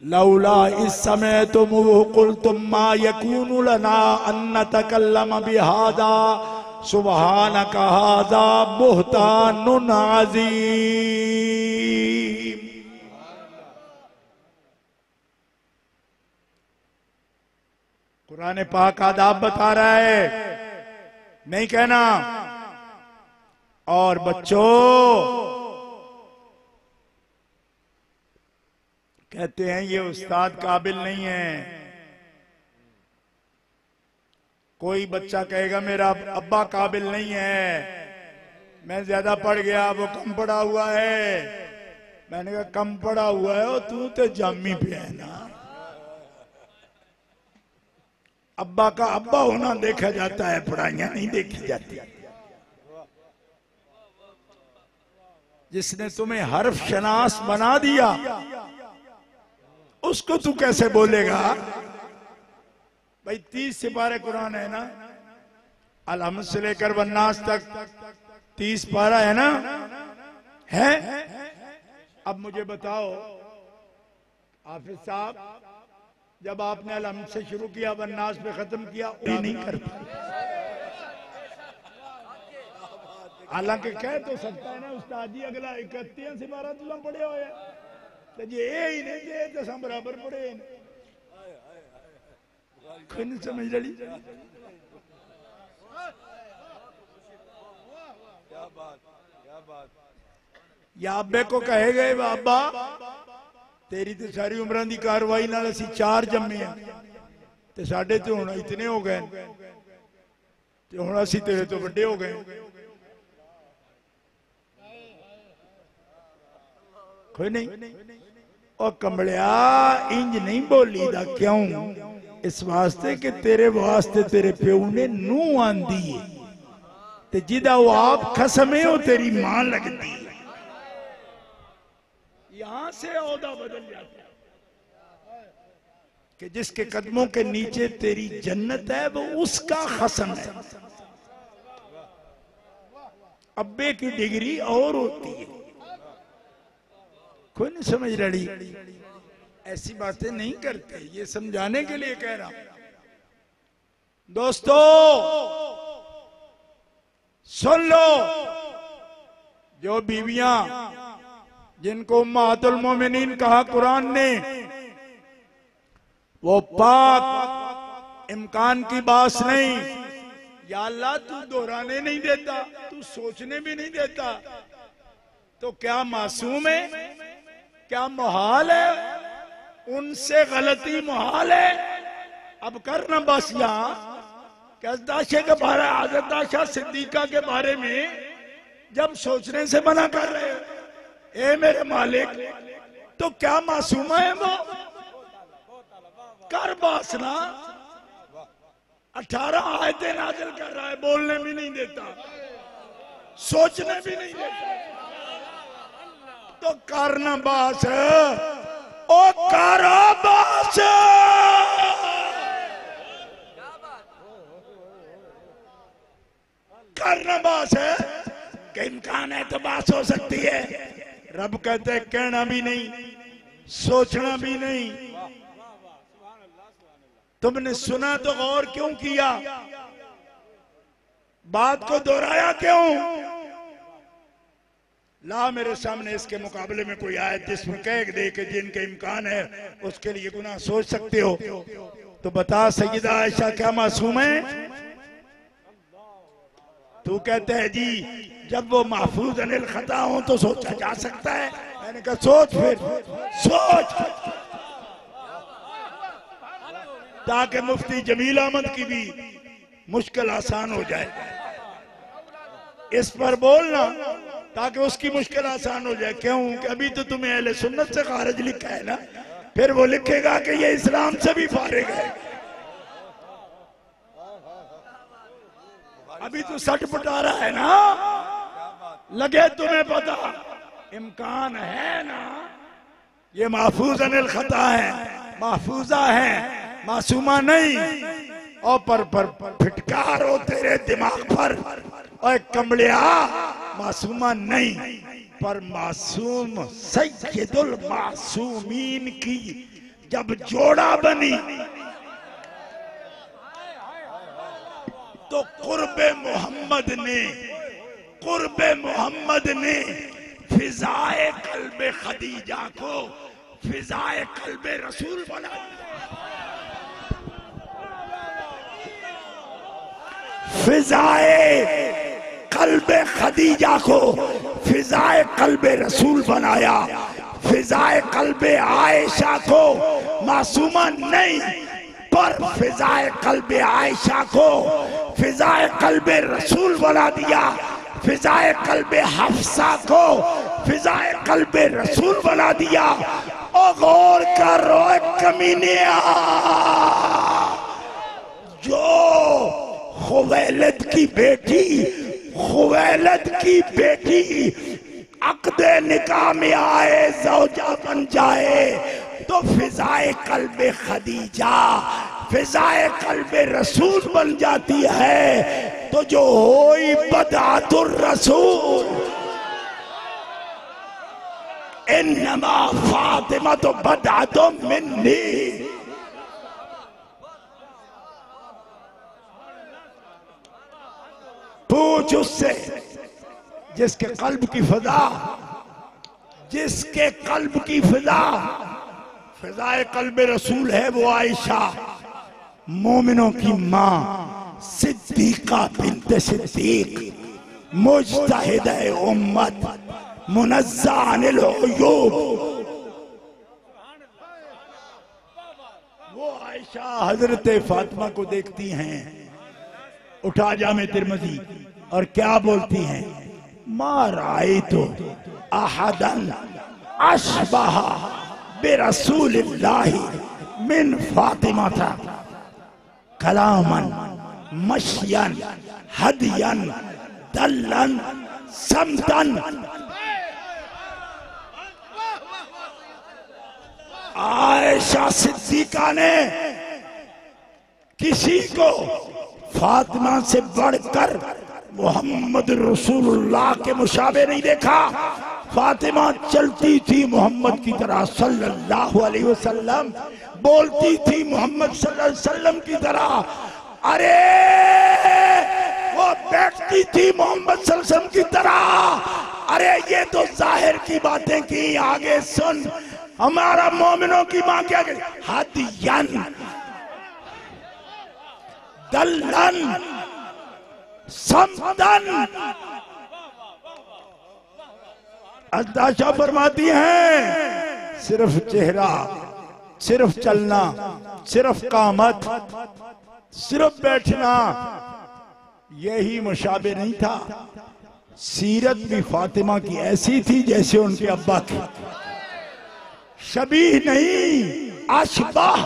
लौला इस समय तुम कुल तुम मा यकूनु लना अन्न तकल्लम बिहादा सुबहानक हादा बुहतानुन अज़ीम। कुरान पाक आदाब बता रहा है, नहीं कहना। और बच्चों कहते हैं ये उस्ताद काबिल नहीं है। कोई बच्चा कहेगा मेरा अब्बा काबिल नहीं है, मैं ज्यादा पढ़ गया, वो कम पढ़ा हुआ है। मैंने कहा कम पढ़ा हुआ है, तू तो जामी पे है ना। अब्बा का अब्बा होना देखा जाता है, पढ़ाइयां नहीं देखी जाती। जिसने तुम्हें हर्फ शनास बना दिया उसको तू कैसे बोलेगा? भाई 30 सिपारे कुरान है ना, अलहम्द से लेकर वन्नास तक 30 पारा है ना, है? अब मुझे बताओ हाफिज साहब, जब आपने अलहम्द से शुरू किया वन्नास पे खत्म किया, नहीं करता। हालांकि कह तो सकता है ना उस्ताद जी अगला 31 सिपारा तुम पढ़े हुए हैं, तो ये ही नहीं जे तो सब बराबर पढ़े, कोई नहीं समझ रही। क्या बात, क्या बात। या अब्बे को कहे गए बाबा तेरी तो सारी उम्र की कार्रवाई नाल असी 4 जम्मे हैं, ते साडे तो हुण इतने हो गए, ते हुण असी तेरे तो बड़े हो गए। कोई नहीं। और कमलिया इंज नहीं बोली दा, क्यों? इस वास्ते कि तेरे वास्ते तेरे प्यो ने नूह आंदी है, ते जिदा वो आप खसमे हो तेरी मां लगती है। यहां से औदा बदल जाता है कि जिसके कदमों के नीचे तेरी जन्नत है वो उसका खसम है। अब्बे की डिग्री और होती है। कोई नहीं समझ रही, ऐसी बातें नहीं करते, ये समझाने के लिए कह रहा हूं। दोस्तों सुन लो, जो बीवियां जिनको उम्महातुल मोमिनीन कहा कुरान ने, वो पाक इम्कान की बात नहीं, या अल्लाह तू दोहराने नहीं देता, तू सोचने भी नहीं देता, तो क्या मासूम है? क्या मुहाल है? उनसे गलती मुहाल है। अब करना बस यहाँ कि हज़रत के बारे, हज़रत आयशा सिद्दीका के बारे में जब सोचने से मना कर रहे हो, ए मेरे मालिक, तो क्या मासूमा है वो? कर बस ना। 18 आयतें नाज़िल कर रहा है, बोलने भी नहीं देता, सोचने भी नहीं देता, तो करना बस। ओ करो बस। करना बात है कि इम्कान है तो बात हो सकती है। रब कहते हैं कहना भी नहीं, सोचना भी नहीं। तुमने सुना तो गौर क्यों किया? बात को दोहराया क्यों? ला मेरे सामने इसके मुकाबले में कोई आयत जिसमें कह दे कि जिनके इम्कान है उसके लिए गुनाह सोच सकते हो, तो बता सैयदा आयशा क्या मासूम है? तू कहते है जी जब वो महफूज अनिल खता हो तो सोचा जा सकता है। मैंने कहा सोच, फिर सोच, ताकि मुफ्ती जमील अहमद की भी मुश्किल आसान हो जाए। इस पर बोलना ताकि उसकी मुश्किल आसान हो जाए। क्यों? कि अभी तो तुम्हें अहले सुन्नत से खारिज लिखा है ना, फिर वो लिखेगा कि ये इस्लाम से भी फारिग है। अभी तो सट पटा रहा है ना, लगे तुम्हें पता, इम्कान है ना, ये महफूज अनिल खता है, महफूजा है, मासूमा नहीं। और पर फिटकार हो तेरे दिमाग पर, और कमलिया मासूमा नहीं, पर मासूम सैयदुल मासूमीन की जब जोड़ा बनी तो कुर्बे मोहम्मद ने फिजाए कल्बे खदीजा को फिजाए कल्बे रसूल बना दिया। फिजाए कल्बे खदीजा को फिजाए कल्बे रसूल बनाया। फिजाए कल्बे आयशा को मासूमा नहीं, पर फिजाए कल्बे आयशा को फिजाए कल्बे रसूल बना दिया। फिजाए कल्बे हफ्सा को फिजाए कल्बे रसूल बना दिया। और गौर करो कमीनिया, जो खुवैलद की बेटी अक़्दे निकाह में आए, ज़ौजा बन जाए, तो फिजाए कल्बे खदीजा फिजाए कल्बे रसूल बन जाती है। तो जो होई बदातुर रसूल, इन्नमा फातिमा तो बदातो मिन्नी। पूछ उससे जिसके कल्ब की फिजा फिजाए कल्बे रसूल है, वो आयशा मोमिनों की माँ, सिद्दीका बिन्त सिद्दीक, मुज्तहिदा उम्मत, मुनज़्ज़ा अनिल उयूब। वो आयशा हजरत फातिमा को देखती हैं, उठा जामे तिरमिज़ी, और क्या बोलती हैं? मा रायतु अहदन अशबहा बिरसूलिल्लाहि मिन फातिमा था कलामन मशियन हदियन दल्लन समतन। आयशा सिद्दीका ने किसी को फातिमा से बढ़कर मोहम्मद रसूलुल्लाह के मुशाबे नहीं देखा। फातिमा चलती थी मोहम्मद की तरह सल्लल्लाहु अलैहि वसल्लम, बोलती थी मोहम्मद सल्लल्लाहु अलैहि वसल्लम की तरह, अरे वो बैठती थी मोहम्मद सल्लल्लाहु अलैहि वसल्लम की तरह। अरे ये तो जाहिर की बातें की, आगे सुन। हमारा मोमिनों की मां क्या कहती? हदियन दल्लन समदन। अल्ताशा फरमाती हैं सिर्फ चेहरा, सिर्फ चलना, सिर्फ कामत, सिर्फ बैठना, यही मुशाबे नहीं था। सीरत भी फातिमा की ऐसी थी जैसे उनके अब्बा की, शबीह नहीं अशबाह।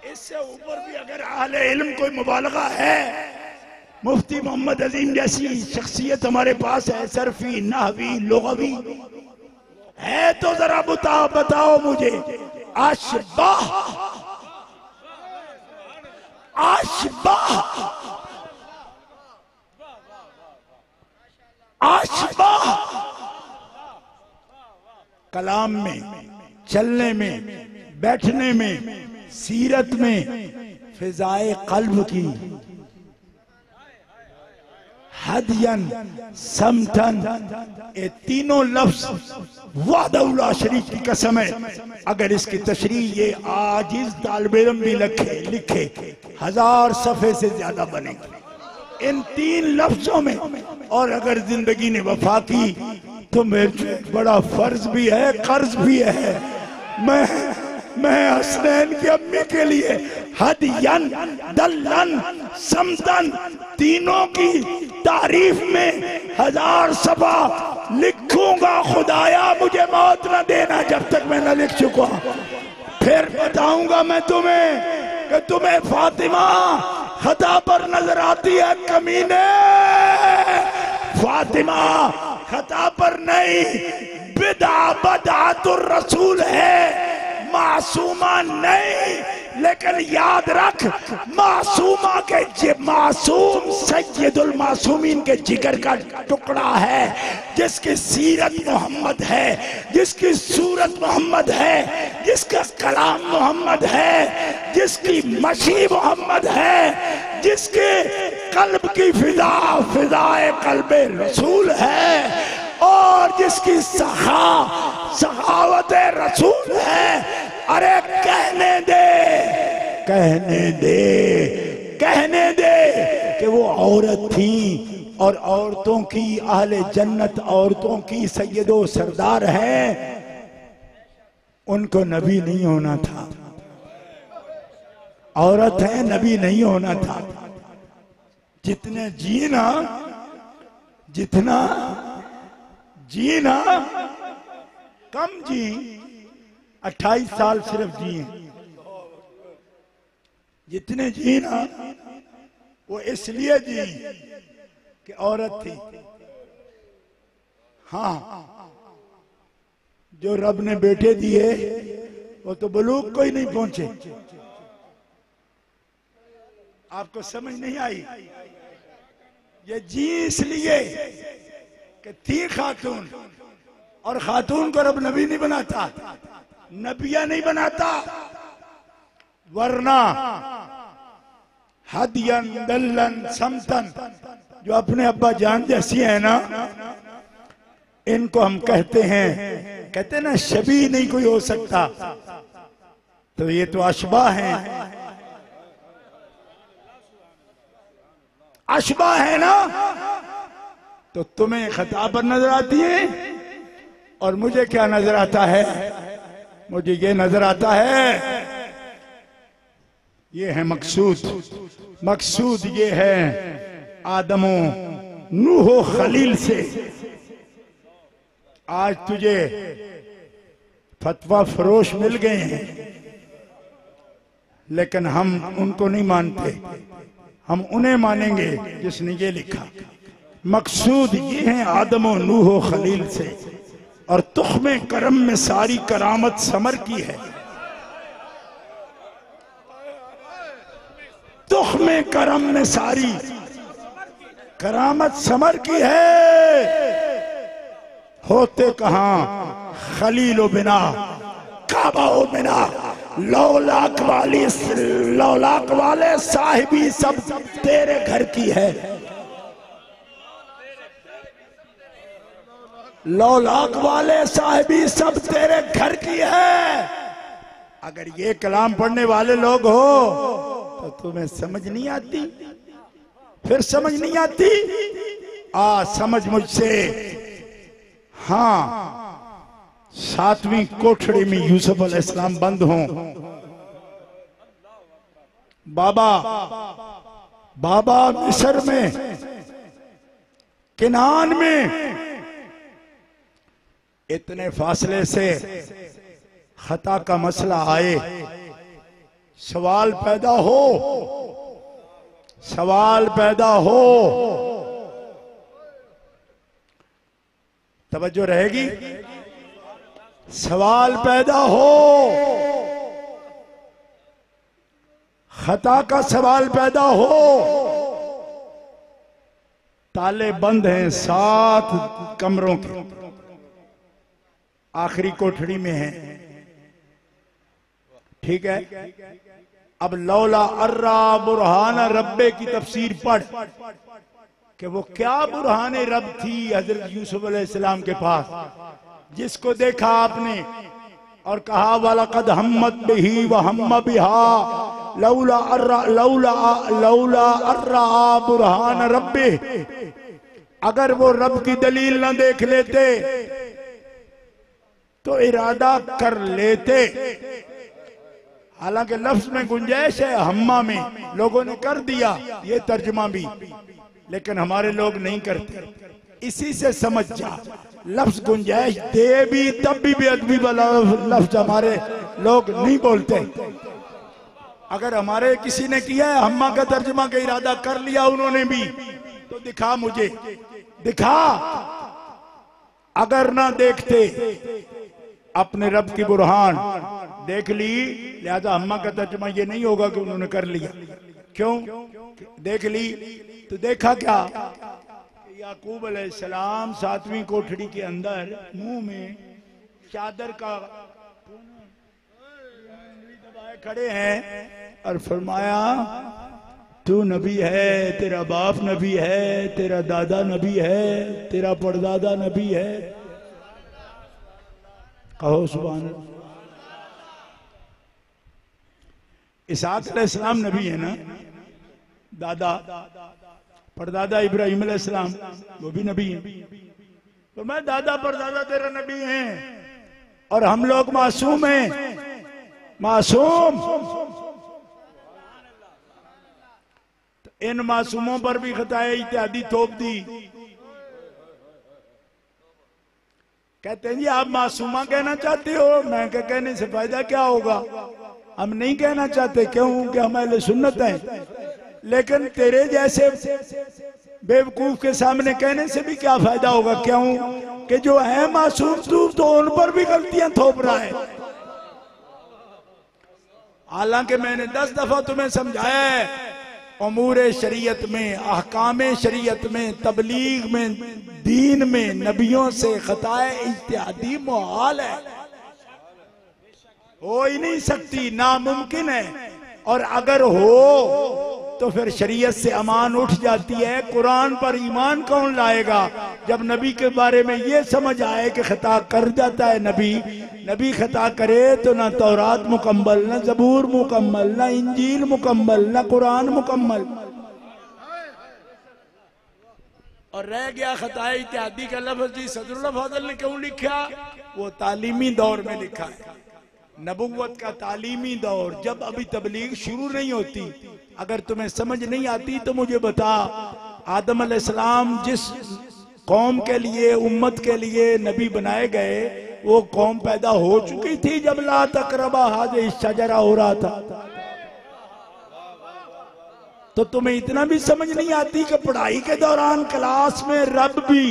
इससे ऊपर भी अगर आले इल्म कोई मुबालगा है, मुफ्ती मोहम्मद अजीम जैसी शख्सियत हमारे पास है, सरफी नहवी लुगवी है, तो जरा बताओ मुझे अशबाह, अशबाह, अशबाह। कलाम में, चलने में, बैठने में, सीरत में, फिजाए कल्ब की, हदियन, समतन, ये तीनों लफ्ज वाहदहुल्ला शरीफ की कसम है। अगर इसकी तशरीह ये आजिज तालिब इल्म भी लिखे 1000 सफ़े से ज्यादा बनेगी इन 3 लफ्जों में। और अगर जिंदगी ने वफा की तो मेरे बड़ा फर्ज भी है, कर्ज भी है। मैं हसनैन की अम्मी के लिए हदियन, दल्लन, समतन तीनों की तारीफ में 1000 सफा लिखूंगा। खुदाया मुझे मौत न देना जब तक मैं न लिख चुका। फिर बताऊंगा मैं तुम्हें कि तुम्हें फातिमा खता पर नजर आती है कमीने। फातिमा खता पर नहीं, बदातुर रसूल है, मासूमा नहीं। लेकिन याद रख, मासूमा के मासूम सैयदुल मासूमीन के जिगर का टुकड़ा है, जिसकी सीरत मोहम्मद है, जिसकी सूरत मोहम्मद है, जिसका कलाम मोहम्मद है, जिसकी मशी मोहम्मद है, जिसके कल्ब की फिजाए कल्बे रसूल है, और जिसकी सखावत रसूल है। अरे कहने दे कि वो औरत थी, और औरतों की अहले जन्नत, औरतों की सैयदो सरदार है, उनको नबी नहीं होना था। औरत है, नबी नहीं होना था। जितना जीना कम जी, 28 साल सिर्फ जिए। जितने जीना वो इसलिए जी कि औरत थी। हाँ, जो रब ने बेटे दिए वो तो बलूग को ही नहीं पहुंचे। आपको समझ नहीं आई? ये जी इसलिए कि थी खातून, और खातून को रब नबी नहीं बनाता, नबिया नहीं बनाता। वरना हदियन, दल्लन, समतन, जो अपने अब्बा जान जैसी है ना, इनको हम कहते हैं ना शबी नहीं कोई हो सकता। तो ये तो अशबा है, अशबा है ना। तो तुम्हें खता पर नजर आती है, और मुझे क्या नजर आता है? मुझे ये नजर आता है, ये है मकसूद ये है आदमो नूहो खलील से। आज तुझे फतवा फरोश मिल गए हैं, लेकिन हम उनको नहीं मानते, हम उन्हें मानेंगे जिसने ये लिखा। मकसूद ये है आदमो नूहो खलील से, और तुख्मे करम में सारी करामत समर की है। तुख्मे करम में सारी करामत समर की है। होते कहां खलीलो बिना, काबा बिना, लौलाक वाले साहिबी सब तेरे घर की है। लौलाक वाले साहिबी सब तेरे घर की है। अगर ये कलाम पढ़ने वाले लोग हो तो तुम्हें समझ नहीं आती, फिर समझ नहीं आती, समझ मुझसे। हाँ, 7वीं कोठड़ी में यूसुफ अलैहिस्सलाम बंद हों, बाबा मिस्र में, किनान में, इतने फासले से खता का मसला आए, सवाल पैदा हो, तवज्जो रहेगी, सवाल पैदा हो, खता का सवाल पैदा हो। ताले बंद हैं 7 कमरों के, आखिरी कोठड़ी में है, ठीक है। अब लौला अर्रा बुरहान रब्बे की तफसीर पढ़ कि वो क्या बुरहान रब थी हजरत यूसुफ अलैहिस्सलाम के पास, जिसको देखा आपने और कहा वलक़द हम्मत बिही व हम्म बिहा लौला अर्रा बुरहान रब्बे। अगर वो रब की दलील न देख लेते तो इरादा कर लेते। हालांकि लफ्ज में गुंजाइश है, हम्मा में लोगों ने कर दिया ये तर्जुमा भी, लेकिन हमारे लोग नहीं करते। इसी से समझ जा, लफ्ज गुंजाइश दे भी तब भी बेअदबी वाला लफ्ज हमारे लोग नहीं बोलते। अगर हमारे किसी ने किया है हम्मा का तर्जुमा का इरादा कर लिया उन्होंने भी, तो दिखा मुझे, दिखा। अगर ना देखते, अपने रब की बुरहान देख ली, लिहाजा हम्मा का तर्जुमा ये नहीं होगा कि उन्होंने कर लिया। क्यों देख ली? तो देखा क्या, याकूब अलैहिस्सलाम 7वीं कोठड़ी के अंदर मुंह में चादर का दबाए खड़े हैं और फरमाया तू नबी है, तेरा बाप नबी है, तेरा दादा नबी है, तेरा परदादा नबी है। कहो सुभान अल्लाह। इसहाक अलैहिस्सलाम नबी है ना, दादा परदादा इब्राहिम अलैहिस्सलाम वो भी नबी है। तो मैं दादा परदादा तेरा नबी हैं और हम लोग मासूम हैं, मासूम। तो इन मासूमों पर भी खताए इत्यादि थोप दी। कहते हैं जी आप मासूमा कहना चाहते हो। मैं क्या, कहने से फायदा क्या होगा, हम नहीं कहना चाहते। क्यों कि हम अहले सुन्नत हैं। लेकिन तेरे जैसे बेवकूफ के सामने कहने से भी क्या फायदा होगा। क्यों कि जो है मासूम तू, तो उन पर भी गलतियां थोप रहा है। हालांकि मैंने 10 दफा तुम्हें समझाया है, उमूर शरीयत में, अहकाम शरीयत में, तबलीग में, दीन में नबियों से खताए इज्तिहादी मुहाल है, हो ही नहीं सकती, नामुमकिन है। और अगर हो तो फिर शरीयत से अमान उठ जाती है। कुरान पर ईमान कौन लाएगा जब नबी के बारे में ये समझ आए कि खता कर जाता है नबी खता करे तो ना तौरात मुकम्मल, ना जबूर मुकम्मल, ना इंजील मुकम्मल, ना कुरान मुकम्मल, और रह गया खताए इत्यादि का लफ्ज। जी सदरुल्लाह फाज़ल ने क्यों लिखा? वो तालीमी दौर में लिखा है, नबुव्वत का तालीमी दौर, जब अभी तबलीग शुरू नहीं होती। अगर तुम्हें समझ नहीं आती तो मुझे बता, आदम अलैहिस्सलाम जिस कौम के लिए, उम्मत के लिए नबी बनाए गए, वो कौम पैदा हो चुकी थी जब ला तकरबा हाज़िही शजरा हो रहा था। तो तुम्हें इतना भी समझ नहीं आती कि पढ़ाई के दौरान क्लास में रब भी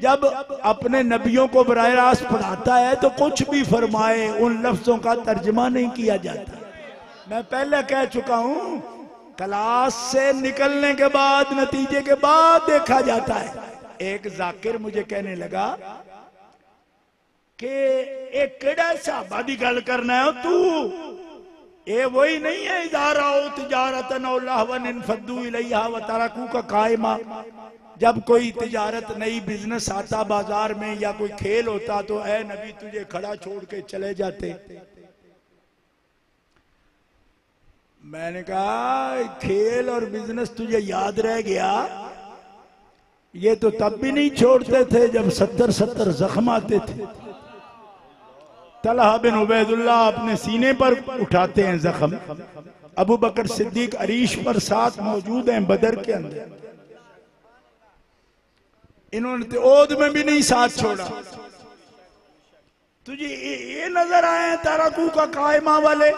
जब अपने नबियों को बराह रास्त पढ़ाता है तो कुछ भी फरमाए, उन लफ्जों का तर्जमा नहीं किया जाता। मैं पहले कह चुका हूं, क्लास से निकलने के बाद, नतीजे के बाद देखा जाता है। एक जाकिर मुझे कहने लगा कि एक केड़ा साहबा दी गल करना है तू, ये वही नहीं है इदारा तिजारतन औ फद्दू इलैहा व तरकू का कायमा। जब कोई तिजारत, नई बिजनेस आता बाजार में या कोई खेल होता तो ऐ नबी तुझे खड़ा छोड़ के चले जाते। मैंने कहा खेल और बिजनेस तुझे याद रह गया, ये तो तब भी नहीं छोड़ते थे जब 70-70 जख्म आते थे। तलहा बिन उबैदुल्लाह अपने सीने पर उठाते हैं जख्म, अबू बकर सिद्दीक अरीश पर साथ मौजूद हैं बदर के अंदर, इन्होंने तो ओद में भी नहीं साथ छोड़ा। तुझे ये नजर आए ताराकू का कायमा वाले,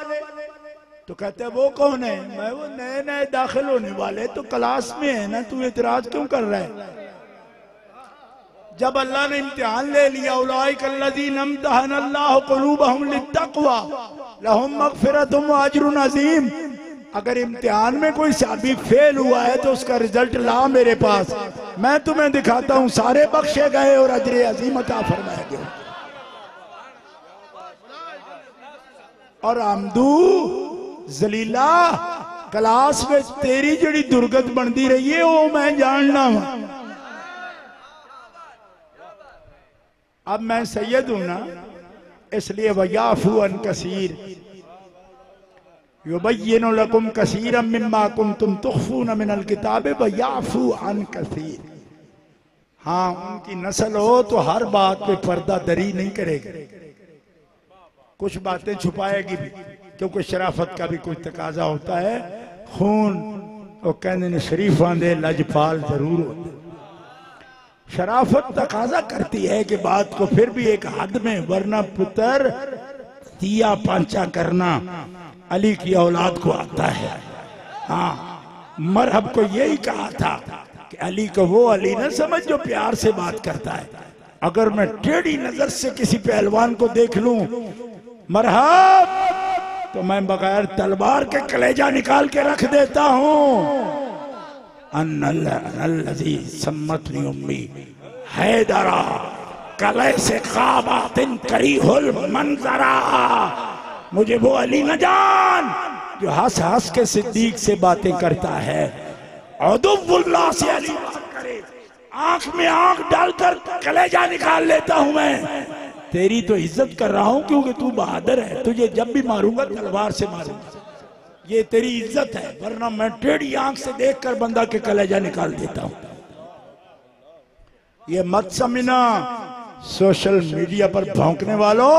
तो कहते हैं वो कौन है? मैं वो नए नए दाखिल होने वाले तो क्लास में है ना, तू इतराज क्यों कर रहा है? जब अल्लाह ने इम्तिहान ले लिया, उलाइकल्लज़ीना इम्तहनल्लाहु क़ुलूबहुम लित्तक़वा लहुम मग़फ़िरतुम व अज्रुन अज़ीम। अगर इम्तिहान में कोई साबी फेल हुआ है तो उसका रिजल्ट ला मेरे पास, मैं तुम्हें दिखाता हूं सारे बख्शे गए और अजर अज़ीम अता फरमाए गए। और आमदू जलीला क्लास में तेरी जड़ी दुर्गत बनती रही है वो मैं जानना वा। अब मैं सैयद हूं ना, इसलिए वयाफू अन कसीर युबय्यिनु लकुम कसीरम मिम्मा कुंतुम तुख्फून मिनल किताब वयाफू अन कसीर। हाँ, उनकी नस्ल हो तो हर बात पे पर्दा दरी नहीं करेगी, कुछ बातें छुपाएगी भी, क्योंकि शराफत का भी कुछ तकाजा होता है। खून वो कहने शरीफा दे लजपाल जरूर होते, शराफत तकाजा करती है कि बात को फिर भी एक हद में, वरना पुत्र दिया पांचा करना अली की औलाद को आता है। हाँ, मरहब को यही कहा था कि अली को वो अली न समझ जो प्यार से बात करता है। अगर मैं टेढ़ी नजर से किसी पहलवान को देख लूं मरहब, तो मैं बगैर तलवार के कलेजा निकाल के रख देता हूं। अन्नल्लज़ी सम्मतनी उम्मी हैदरा कले से ख़ाबातिन करीहुल मंज़रा। मुझे वो अली न जान जो हंस हंस के सिद्दीक से बातें करता है, अदुव्वुल्लाह से अली बात करे, आंख में आंख डालकर कलेजा निकाल लेता हूं मैं। तेरी तो इज्जत कर रहा हूं क्योंकि तू बहादुर है, तुझे जब भी मारूंगा तलवार से मारूंगा, ये तेरी इज्जत है, वरना मैं टेढ़ी आंख से देखकर बंदा के कलेजा निकाल देता हूं। ये मत समझना सोशल मीडिया पर भौंकने वालों,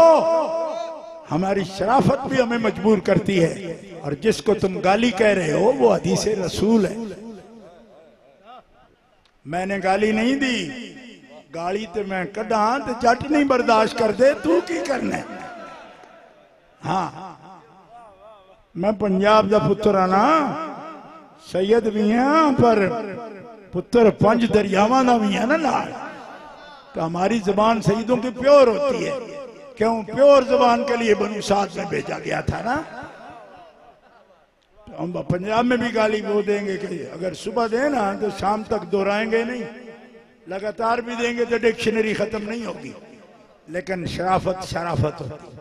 हमारी शराफत भी हमें मजबूर करती है, और जिसको तुम गाली कह रहे हो वो हदीस रसूल है। मैंने गाली नहीं दी, गाली तो मैं कदा तो जट नहीं बर्दाश्त कर दे, तू की करना। हाँ, मैं पंजाब का पुत्र हाँ ना, सैयद भी हाँ, पर पुत्र 5 दरियावां का भी है ना नाल, तो हमारी जबान सईदों की प्योर होती है। क्यों? प्योर जबान के लिए बनु साद में भेजा गया था ना। तो हम पंजाब में भी गाली वो देंगे कि अगर सुबह देना तो शाम तक दोहराएंगे नहीं, लगातार भी देंगे तो डिक्शनरी खत्म नहीं होगी, लेकिन शराफत शराफत होती।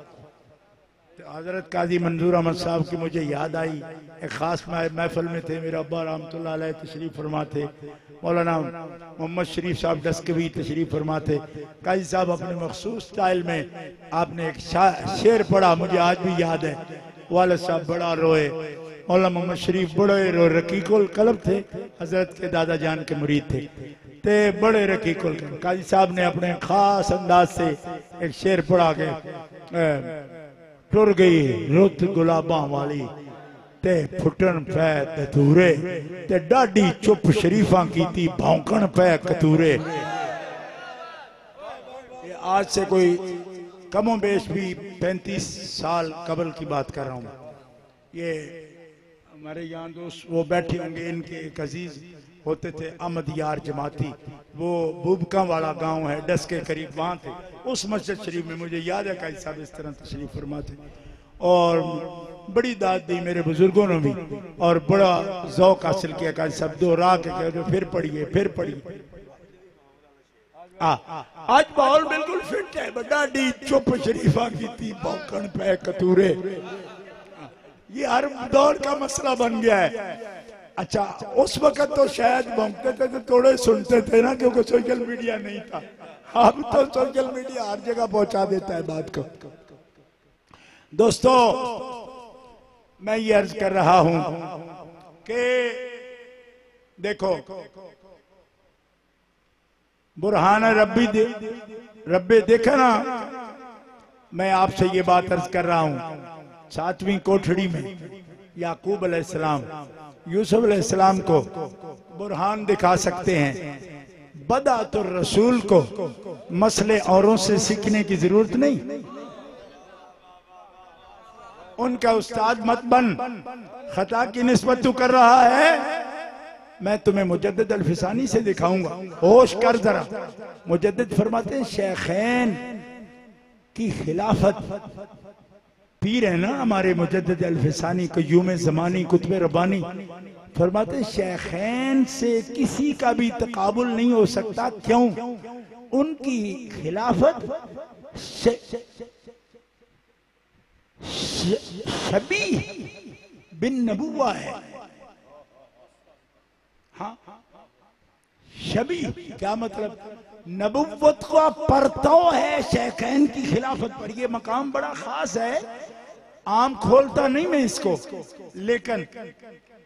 तो हजरत काजी मंजूर अहमद साहब की मुझे याद आई, एक खास महफिल में थे, मेरा अब्बा रहमतुल्लाह अलैह तशरीफ फरमा थे, मौलाना मोहम्मद शरीफ साहब डस्कवी तशरीफ फरमा थे। काजी साहब अपने मखसूस स्टाइल में आपने एक शेर पढ़ा, मुझे आज भी याद है। वालिद साहब बड़ा रोए, मौलाना मोहम्मद शरीफ बड़े रोए, रकीकुल कल्ब थे, हजरत के दादा जान के मुरीद थे, ते बड़े रकीकुल। काजी साहब ने अपने खास अंदाज से एक शेर पढ़ा के, टुर गई रुत गुलाबा वाली ते फुटन पै धतूरे, ते डाडी चुप शरीफा कीती भौंकन पै कतूरे। आज से कोई कमो बेश भी 35 साल कबल की बात कर रहा हूँ। ये हमारे यहाँ दोस्त वो बैठे होंगे, इनके एक अजीज होते थे अहमद यार जमाती, वो बुबका वाला गांव है डस के करीब, वहां थे। उस मस्जिद शरीफ में मुझे याद है काजी साहब इस तरह तशरीफ फरमा थे, और बड़ी दाद दी मेरे बुजुर्गों ने भी, और बड़ा ज़ौक हासिल किया। काजी साहब दोहरा के कहते फिर पढ़िए फिर पढ़िए। आज माहौल बिल्कुल फिट है, बड़ा डी चुप शरीफा की थी भौंकन पे कतूरे, ये हर दौर का मसला बन गया है। अच्छा, उस वक्त तो शायद भौंकते थे तो थोड़े सुनते थे ना, क्योंकि सोशल मीडिया नहीं था। अब तो सोशल मीडिया हर जगह पहुंचा देता है बात को। दोस्तों, मैं ये अर्ज कर रहा हूं कि देखो, बुरहान रब्बे देखा ना, मैं आपसे ये बात अर्ज कर रहा हूं। 7वीं कोठड़ी में याकूब अलैहिस्सलाम यूसुफ अलैहिस्सलाम को बुरहान दिखा सकते हैं। बदातुर रसूल को मसले औरों से सीखने की जरूरत नहीं। उनका उस्ताद मत बन। खता की निस्बत तू कर रहा है, मैं तुम्हें मुजद्दिद अल-फिसानी से दिखाऊंगा। होश कर जरा। मुजद्दिद फरमाते हैं शेखैन की खिलाफत, पीर है ना हमारे मुजद्दिद अल-फिसानी, क़य्यूम ज़मानी, कुतुब रब्बानी, फरमाते हैं शेखैन से किसी का भी तकाबुल नहीं हो सकता। क्यों? उनकी खिलाफत शबी बिन नबुवा है। हाँ, शबी क्या मतलब? नबुव्वत का परताव है शेखैन की खिलाफत पर। ये मकाम बड़ा खास है, आम खोलता नहीं मैं इसको, लेकिन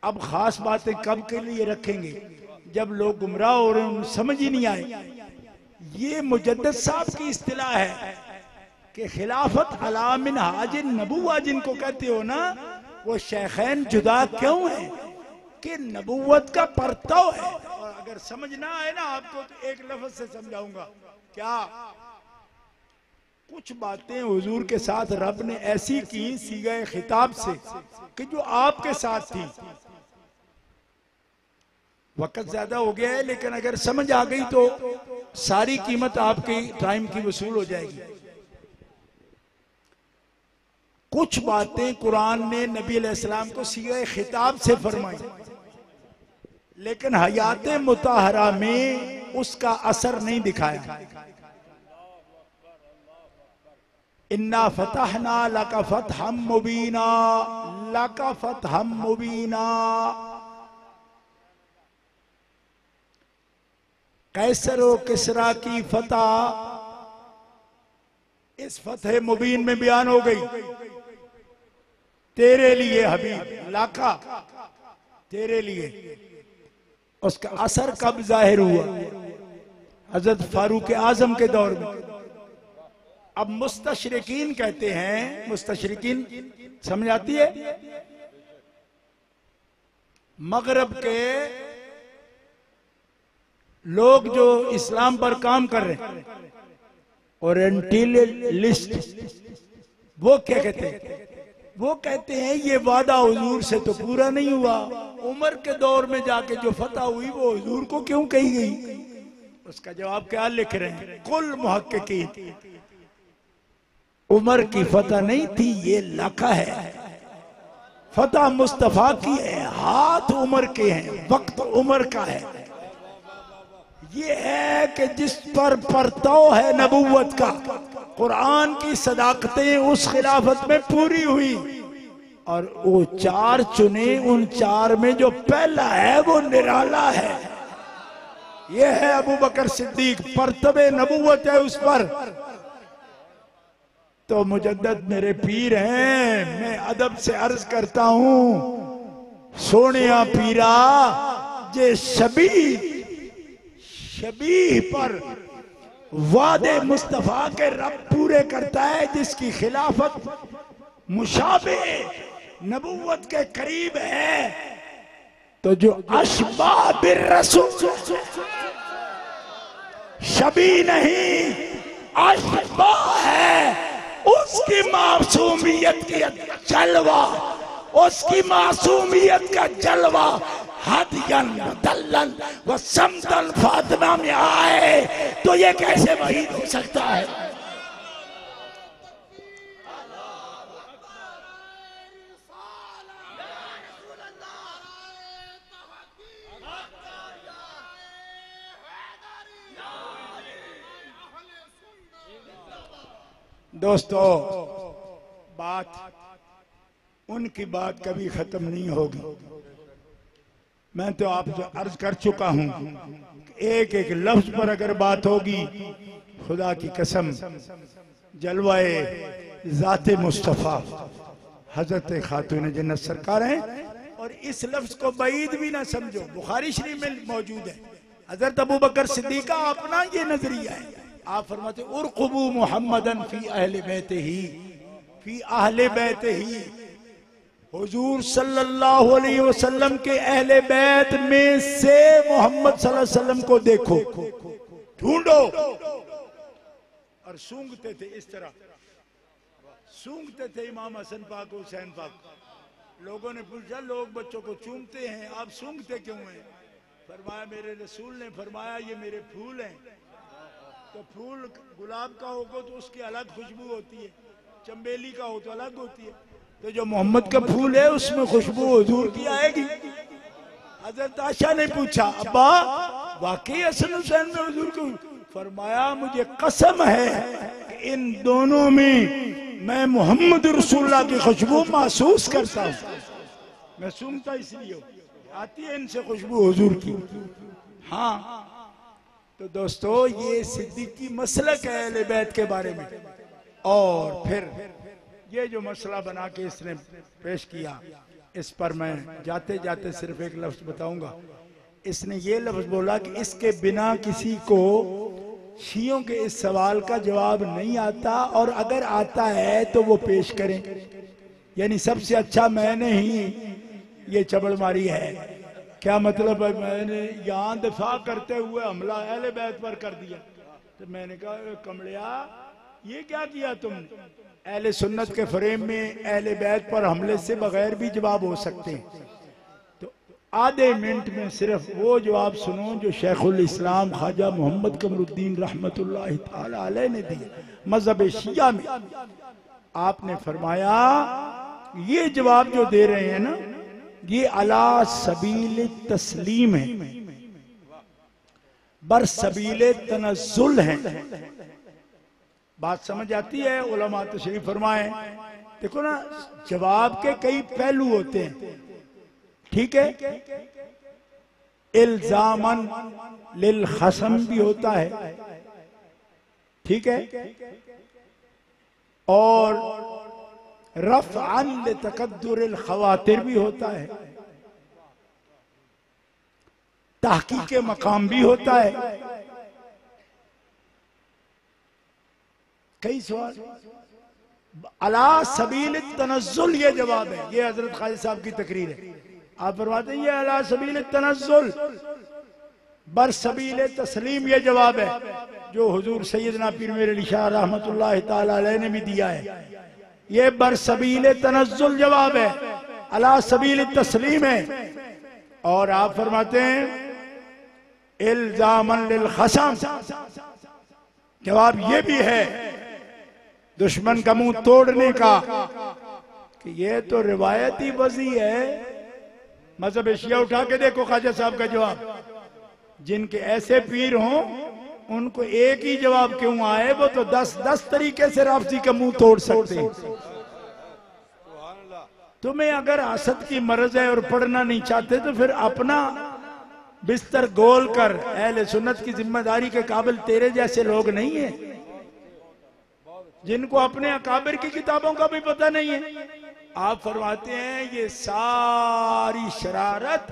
अब खास बातें कब के लिए रखेंगे? जब लोग गुमराह हो रहे हैं, समझ ही नहीं आए। ये मुजद्दिद साहब की इस्तिलाह है कि खिलाफत अला मिन हाजिन नबुवा जिनको कहते हो ना, वो शेखैन जुदा क्यों है कि नबुव्वत का परताव है। और अगर समझ ना आए ना आपको तो एक लफ्ज से समझाऊंगा। क्या? कुछ बातें हुजूर के साथ रब ने ऐसी की सीगे खिताब से कि जो आपके साथ थी। वक्त ज्यादा हो गया है, लेकिन अगर समझ आ गई तो सारी कीमत आपकी टाइम की वसूल हो जाएगी। कुछ बातें कुरान ने नबी अलैहिस्सलाम को सीगे खिताब से फरमाई, लेकिन हयात मुताहरा में उसका असर नहीं दिखाया। इन्ना फतहना लका फतहम मुबीना, लका फतहम मुबीना। कैसर व किसरा की फतह इस फतह मुबीन में बयान हो गई। तेरे लिए हबीब, लाका तेरे लिए। उसका असर कब जाहिर हुआ? हजरत फारूक आजम के दौर में। अब मुस्तशरिकीन कहते हैं, मुस्तशरिकीन समझ आती है? मगरब के लोग जो इस्लाम पर काम कर रहे हैं, ओरिएंटलिस्ट, वो क्या कहते हैं? वो कहते हैं ये वादा हुजूर से तो पूरा नहीं हुआ। उमर के दौर में जाके जो फतह हुई वो हुजूर को क्यों कही गई? उसका जवाब क्या लिख रहे हैं कुल मुहक्किकीन? उमर की फतह नहीं थी, ये लाका है। फतह मुस्तफा की है, हाथ उमर के हैं, वक्त उमर का है। ये है कि जिस पर परताव है नबुव्वत का, कुरान की सदाकतें उस खिलाफत में पूरी हुई। और वो 4 चुने, उन 4 में जो पहला है वो निराला है। ये है अबू बकर सिद्दीक, परतबे नबुव्वत है उस पर। तो मुजद्दिद मेरे पीर हैं, मैं अदब से अर्ज करता हूं, सोनिया पीरा जे शबी पर वादे मुस्तफा के रब पूरे करता है, जिसकी खिलाफत मुशाबे नबुव्वत के करीब है। तो जो अशबा बिर रसूल, शबी नहीं अशबा है, उसकी मासूमियत की जलवा, उसकी मासूमियत का जलवा हदियन दल्लन व समतल फातिमा में आए तो ये कैसे वहीद हो सकता है? दोस्तों, उनकी बात कभी खत्म नहीं होगी। मैं तो आपसे अर्ज कर चुका हूं, एक एक लफ्ज पर अगर बात होगी, खुदा की कसम जलवाए जाते मुस्तफा हजरत खातून जन्नत सरकार हैं। और इस लफ्ज को बईद भी ना समझो, बुखारी शरीफ में मौजूद है। हजरत अबू बकर सिद्दीक का अपना ये नजरिया है। आप फरमाते उरक़ुबू मुहम्मदन फी अहले बैतिही, फी अहले बैतिही, हुजूर सल्लल्लाहु अलैहि वसल्लम के अहले बैत में से मोहम्मद सल्लल्लाहु अलैहि वसल्लम को देखो, ढूंढो। और सूंघते थे, इस तरह सूंघते थे इमाम हसन पाक हुसैन पाक। लोगों ने पूछा, लोग बच्चों को चूमते हैं, आप सूंघते क्यों हैं? फरमाया मेरे रसूल ने फरमाया ये मेरे फूल हैं। तो फूल गुलाब का होगा तो उसकी अलग खुशबू होती है, चंबेली का हो तो अलग होती है। तो जो मोहम्मद का फूल है उसमें खुशबू हुजूर की आएगी। हजरत आशा ने पूछा, अब्बा वाकई हसन हुसैन में हुजूर को? फरमाया मुझे कसम है कि इन दोनों में मैं मोहम्मद रसूलुल्लाह की खुशबू महसूस करता हूँ। मैं सूंघता इसलिए आती है इनसे खुशबू हुजूर की। हाँ, तो दोस्तों ये सिद्दीकी मसलक है अहले बैत के बारे में। और फिर ये जो मसला बना के इसने पेश किया, इस पर मैं जाते जाते सिर्फ एक लफ्ज बताऊंगा। इसने ये लफ्ज बोला कि इसके बिना किसी को शियों के इस सवाल का जवाब नहीं आता, और अगर आता है तो वो पेश करें। यानी सबसे अच्छा मैंने ही ये चबड़ मारी है। क्या मतलब है? मैंने यहाँ दिफा करते हुए हमला अहले बैत पर कर दिया। तो मैंने कहा, कमलिया ये क्या किया तुमने? अहले सुन्नत के फ्रेम में अहले बैत पर हमले से बगैर भी जवाब हो सकते हैं। तो आधे मिनट में सिर्फ वो जवाब सुनो जो शेखुल इस्लाम ख्वाजा मोहम्मद कमरुद्दीन रहमतुल्लाह ताला अलैह ने दिया मजहब शिया में। आपने फरमाया ये जवाब जो दे रहे हैं ना, ये अला सबील तस्लीम है, बर सबील तनज़्ज़ुल है। बात समझ आती है? उलमा तशरीफ फरमाए। देखो ना, जवाब के कई पहलू होते हैं, ठीक है। इल्जामन लिल खसम भी होता है, ठीक है, और रफ़अन लितक़द्दुरिल ख़वातिर भी होता है, तहक़ीक़ मकाम भी होता है। कई सवाल अला सबील तनज़्ज़ुल ये जवाब है। ये हजरत ख्वाजा साहब की तकरीर है। आप फरमाते हैं ये अला सबील तनज़्ज़ुल बर सबील तस्लीम ये जवाब है जो हुजूर सैयदना पीर मेरे अली शाह रहमतुल्लाह ताला अलैह ने भी दिया है। ये बर सबील तनज़्ज़ुल जवाब है, अला सबील तस्लीम है। और आप फरमाते हैं इल्जामन लिल खसम, जवाब ये भी है दुश्मन का मुंह तोड़ने का, कि ये तो रिवायती वज़ी है। मजहब शिया उठा के देखो ख्वाजा साहब का जवाब। जिनके ऐसे पीर हों उनको एक ही जवाब क्यों आए? वो तो 10 तरीके से राफजी का मुंह तोड़ सकते हैं। तुम्हें अगर असद की मर्ज है और पढ़ना नहीं चाहते तो फिर अपना बिस्तर गोल कर, अहले सुन्नत की जिम्मेदारी के काबिल तेरे जैसे लोग नहीं है जिनको अपने अकाबिर की किताबों का भी पता नहीं है। आप फरमाते हैं ये सारी शरारत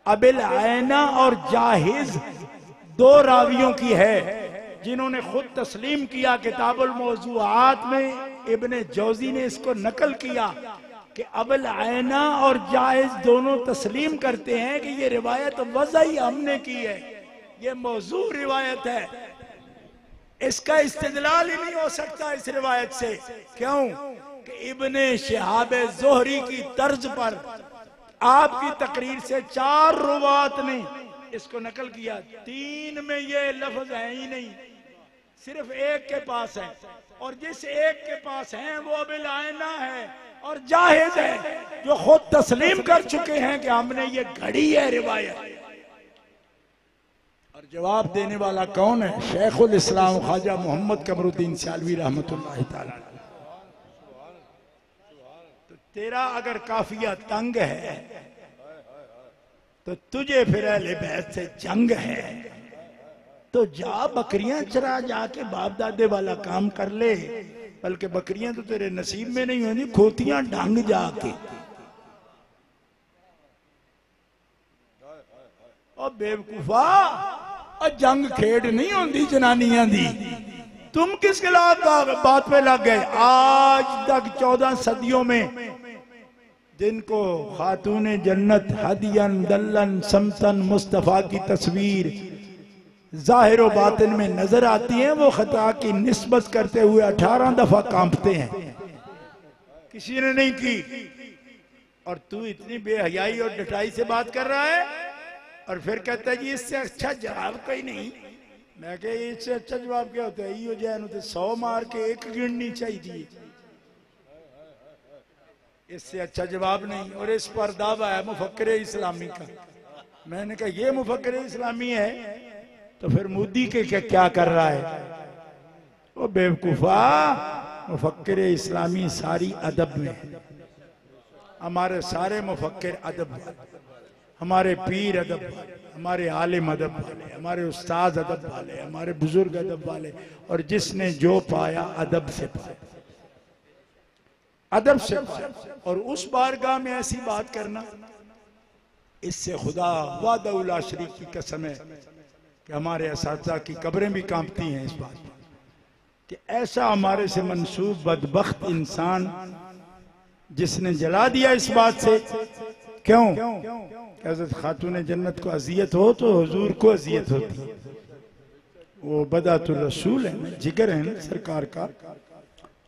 अबिल आयना और जाहिज दो रावियों की है, जिन्होंने खुद तस्लीम किया। किताबुल मौज़ूआत में इब्ने जौजी ने इसको नकल किया कि अबिल आयना और जाहिज दोनों तस्लीम करते हैं कि ये रिवायत वज़ई हमने की है, ये मौजू रिवायत है, इसका इस्तेदलाल ही नहीं हो सकता इस रिवायत से। क्यों? कि इब्ने शिहाब ज़ुहरी की तर्ज पर आपकी तकरीर से 4 रुवात ने इसको नकल किया। 3 में ये लफ्ज है ही नहीं, सिर्फ एक के पास है, और जिस एक के पास है वो अबिल आयना है और जाहिद है, जो खुद तस्लीम कर चुके हैं कि हमने ये घड़ी है रिवायत। और जवाब देने वाला कौन है? शेखुल इस्लाम ख्वाजा मोहम्मद कमरुद्दीन सियालवी रहमतुल्लाह ताला। तो तेरा अगर काफिया तंग है तो तुझे फिर अहले बैत से जंग है, तो जा बकरियां चरा, जाके बाप दादे वाला काम कर ले। बल्कि बकरियां तो तेरे नसीब में नहीं होती, खोतियां ढंग जाके। और बेवकूफा, और जंग खेड नहीं होती जनानियां दी, तुम किस खिलाफ बात पे लग गए? आज तक 14 सदियों में जिनको खातून जन्नत हदियन दल्लन समतन मुस्तफा की तस्वीर जाहिर व बातिन में नजर आती है, वो खता की निस्बत करते हुए 18 दफा कांपते हैं। किसी ने नहीं की, और तू इतनी बेहयाई और डटाई से बात कर रहा है, और फिर कहता है जी इससे अच्छा जवाब कोई नहीं। मैं कह इससे अच्छा जवाब क्या होता है? यो जैन 100 मार के एक गिननी चाहिए, इससे अच्छा जवाब नहीं। और इस पर दावा है मुफक्किर इस्लामी का। मैंने कहा ये मुफक्किर इस्लामी है तो फिर मोदी के क्या कर रहा है? वो बेवकूफा, मुफक्किर इस्लामी सारी अदब में है। हमारे सारे मुफक्किर अदब वाले, हमारे पीर अदब वाले, हमारे आलिम अदब वाले, हमारे उस्ताद अदब वाले, हमारे बुजुर्ग अदब वाले। और जिसने जो पाया अदब से पाया, अदब से पाया। और उस बारगाह में ऐसी बात करना, इससे खुदा वादा शरीक की कसम है कि हमारे असातिज़ा की कब्रें भी कांपती हैं इस बात पर कि ऐसा हमारे से मंसूब बदबख्त इंसान जिसने जला दिया इस बात से। क्यों? हज़रत खातून जन्नत को अजियत हो तो हुजूर को अजियत होती है। वो बदातुर रसूल है, जिगर है ना सरकार का।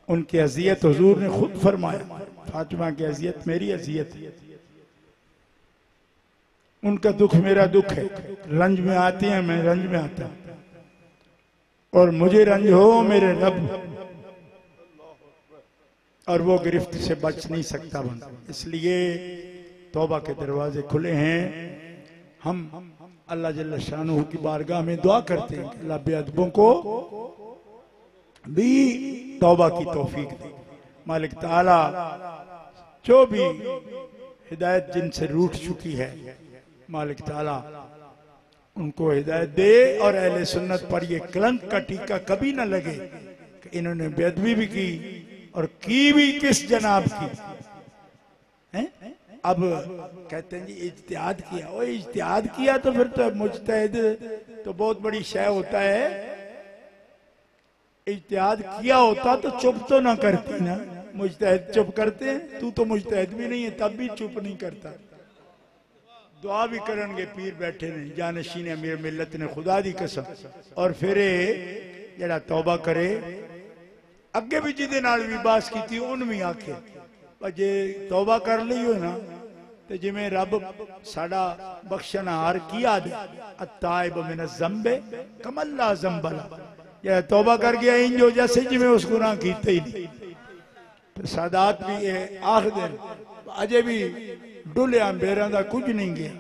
उनकी अजियत हुजूर ने खुद फरमाया, फातिमा की अजियत मेरी अजियत है, उनका दुख मेरा दुख है। रंज में आती हैं, मैं रंज में आता हूं, और मुझे रंज हो मेरे रब, और वो गिरफ्त से बच नहीं सकता बंदा। इसलिए तौबा के दरवाजे खुले हैं। हम अल्लाह जल्ल शानहू की बारगाह में दुआ करते हैं कि अल्लाह बेअदबों को भी तौबा की तौफीक दे। मालिक ताला जो भी हिदायत जिनसे रूठ चुकी है, मालिक ताला उनको हिदायत दे, और अहले सुन्नत पर ये कलंक का टीका कभी ना लगे कि इन्होंने बेअदबी भी की, और की भी किस जनाब की है? अब कहते हैं जी इज्तिहाद किया। ओ इज्तिहाद किया तो फिर तो मुज्तहिद तो बहुत बड़ी शय होता है। इज्तिहाद किया होता तो चुप तो ना करती ना। मुज्तहिद चुप करते हैं, तू तो मुज्तहिद भी नहीं है तब भी चुप नहीं करता। दुआ भी करेंगे पीर बैठे ने, जानशीन अमीर मिल्लत ने, खुदा दी कसम। और फिर जरा तौबा करे, अगे भी जिदे नाल भी बास की उन्हें आखे जे तौबा कर ली हो ना, तो जिमें रब साडा बख्शनहार की आदत अत्ताइब मिन ज़ंबे कमल्ला ज़ंबला, या तौबा कर गया इंजो जैसे जिमें उस गुनाह कीते ही नहीं। तो सादात भी ये आख दिन अजे भी डुलिया बेरा का कुछ नहीं गया।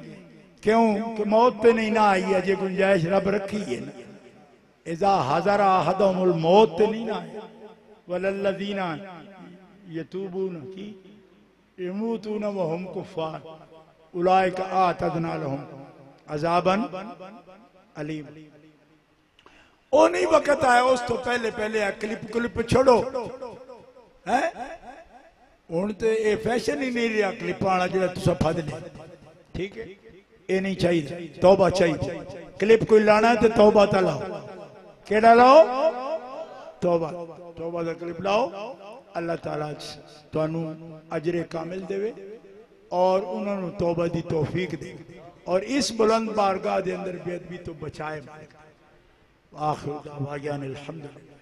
क्यों कि मौत पे नहीं ना आई, अजे गुंजाइश रब रखी है ना। इज़ा हज़रा अहदहुमुल मौत पे नहीं ना आया, वलल्लज़ीना यतूबून की यमूतून वहुम कुफ़ार उलाइका आतदना लहुम अज़ाबन अलीम। ओ नहीं वक्त आया उस तो पहले पहले क्लिप छोड़ो है। हुण तो ये फैशन ही नहीं रहा क्लिप आना जो तुसा फद ले। ठीक है, ये नहीं चाहिए, तौबा चाहिए। क्लिप कोई लाना है तो तौबा ता लाओ। केड़ा लाओ? तौबा। तौबा का क्लिप लाओ, अल्लाह ताला तुहानू अजरे कामिल देवे और उन्होंने तौबा दी तौफीक दे, और इस बुलंद बारगाह दे अंदर बेअदबी तो बचाए। आखिर दावायान अल्हम्दुलिल्लाह।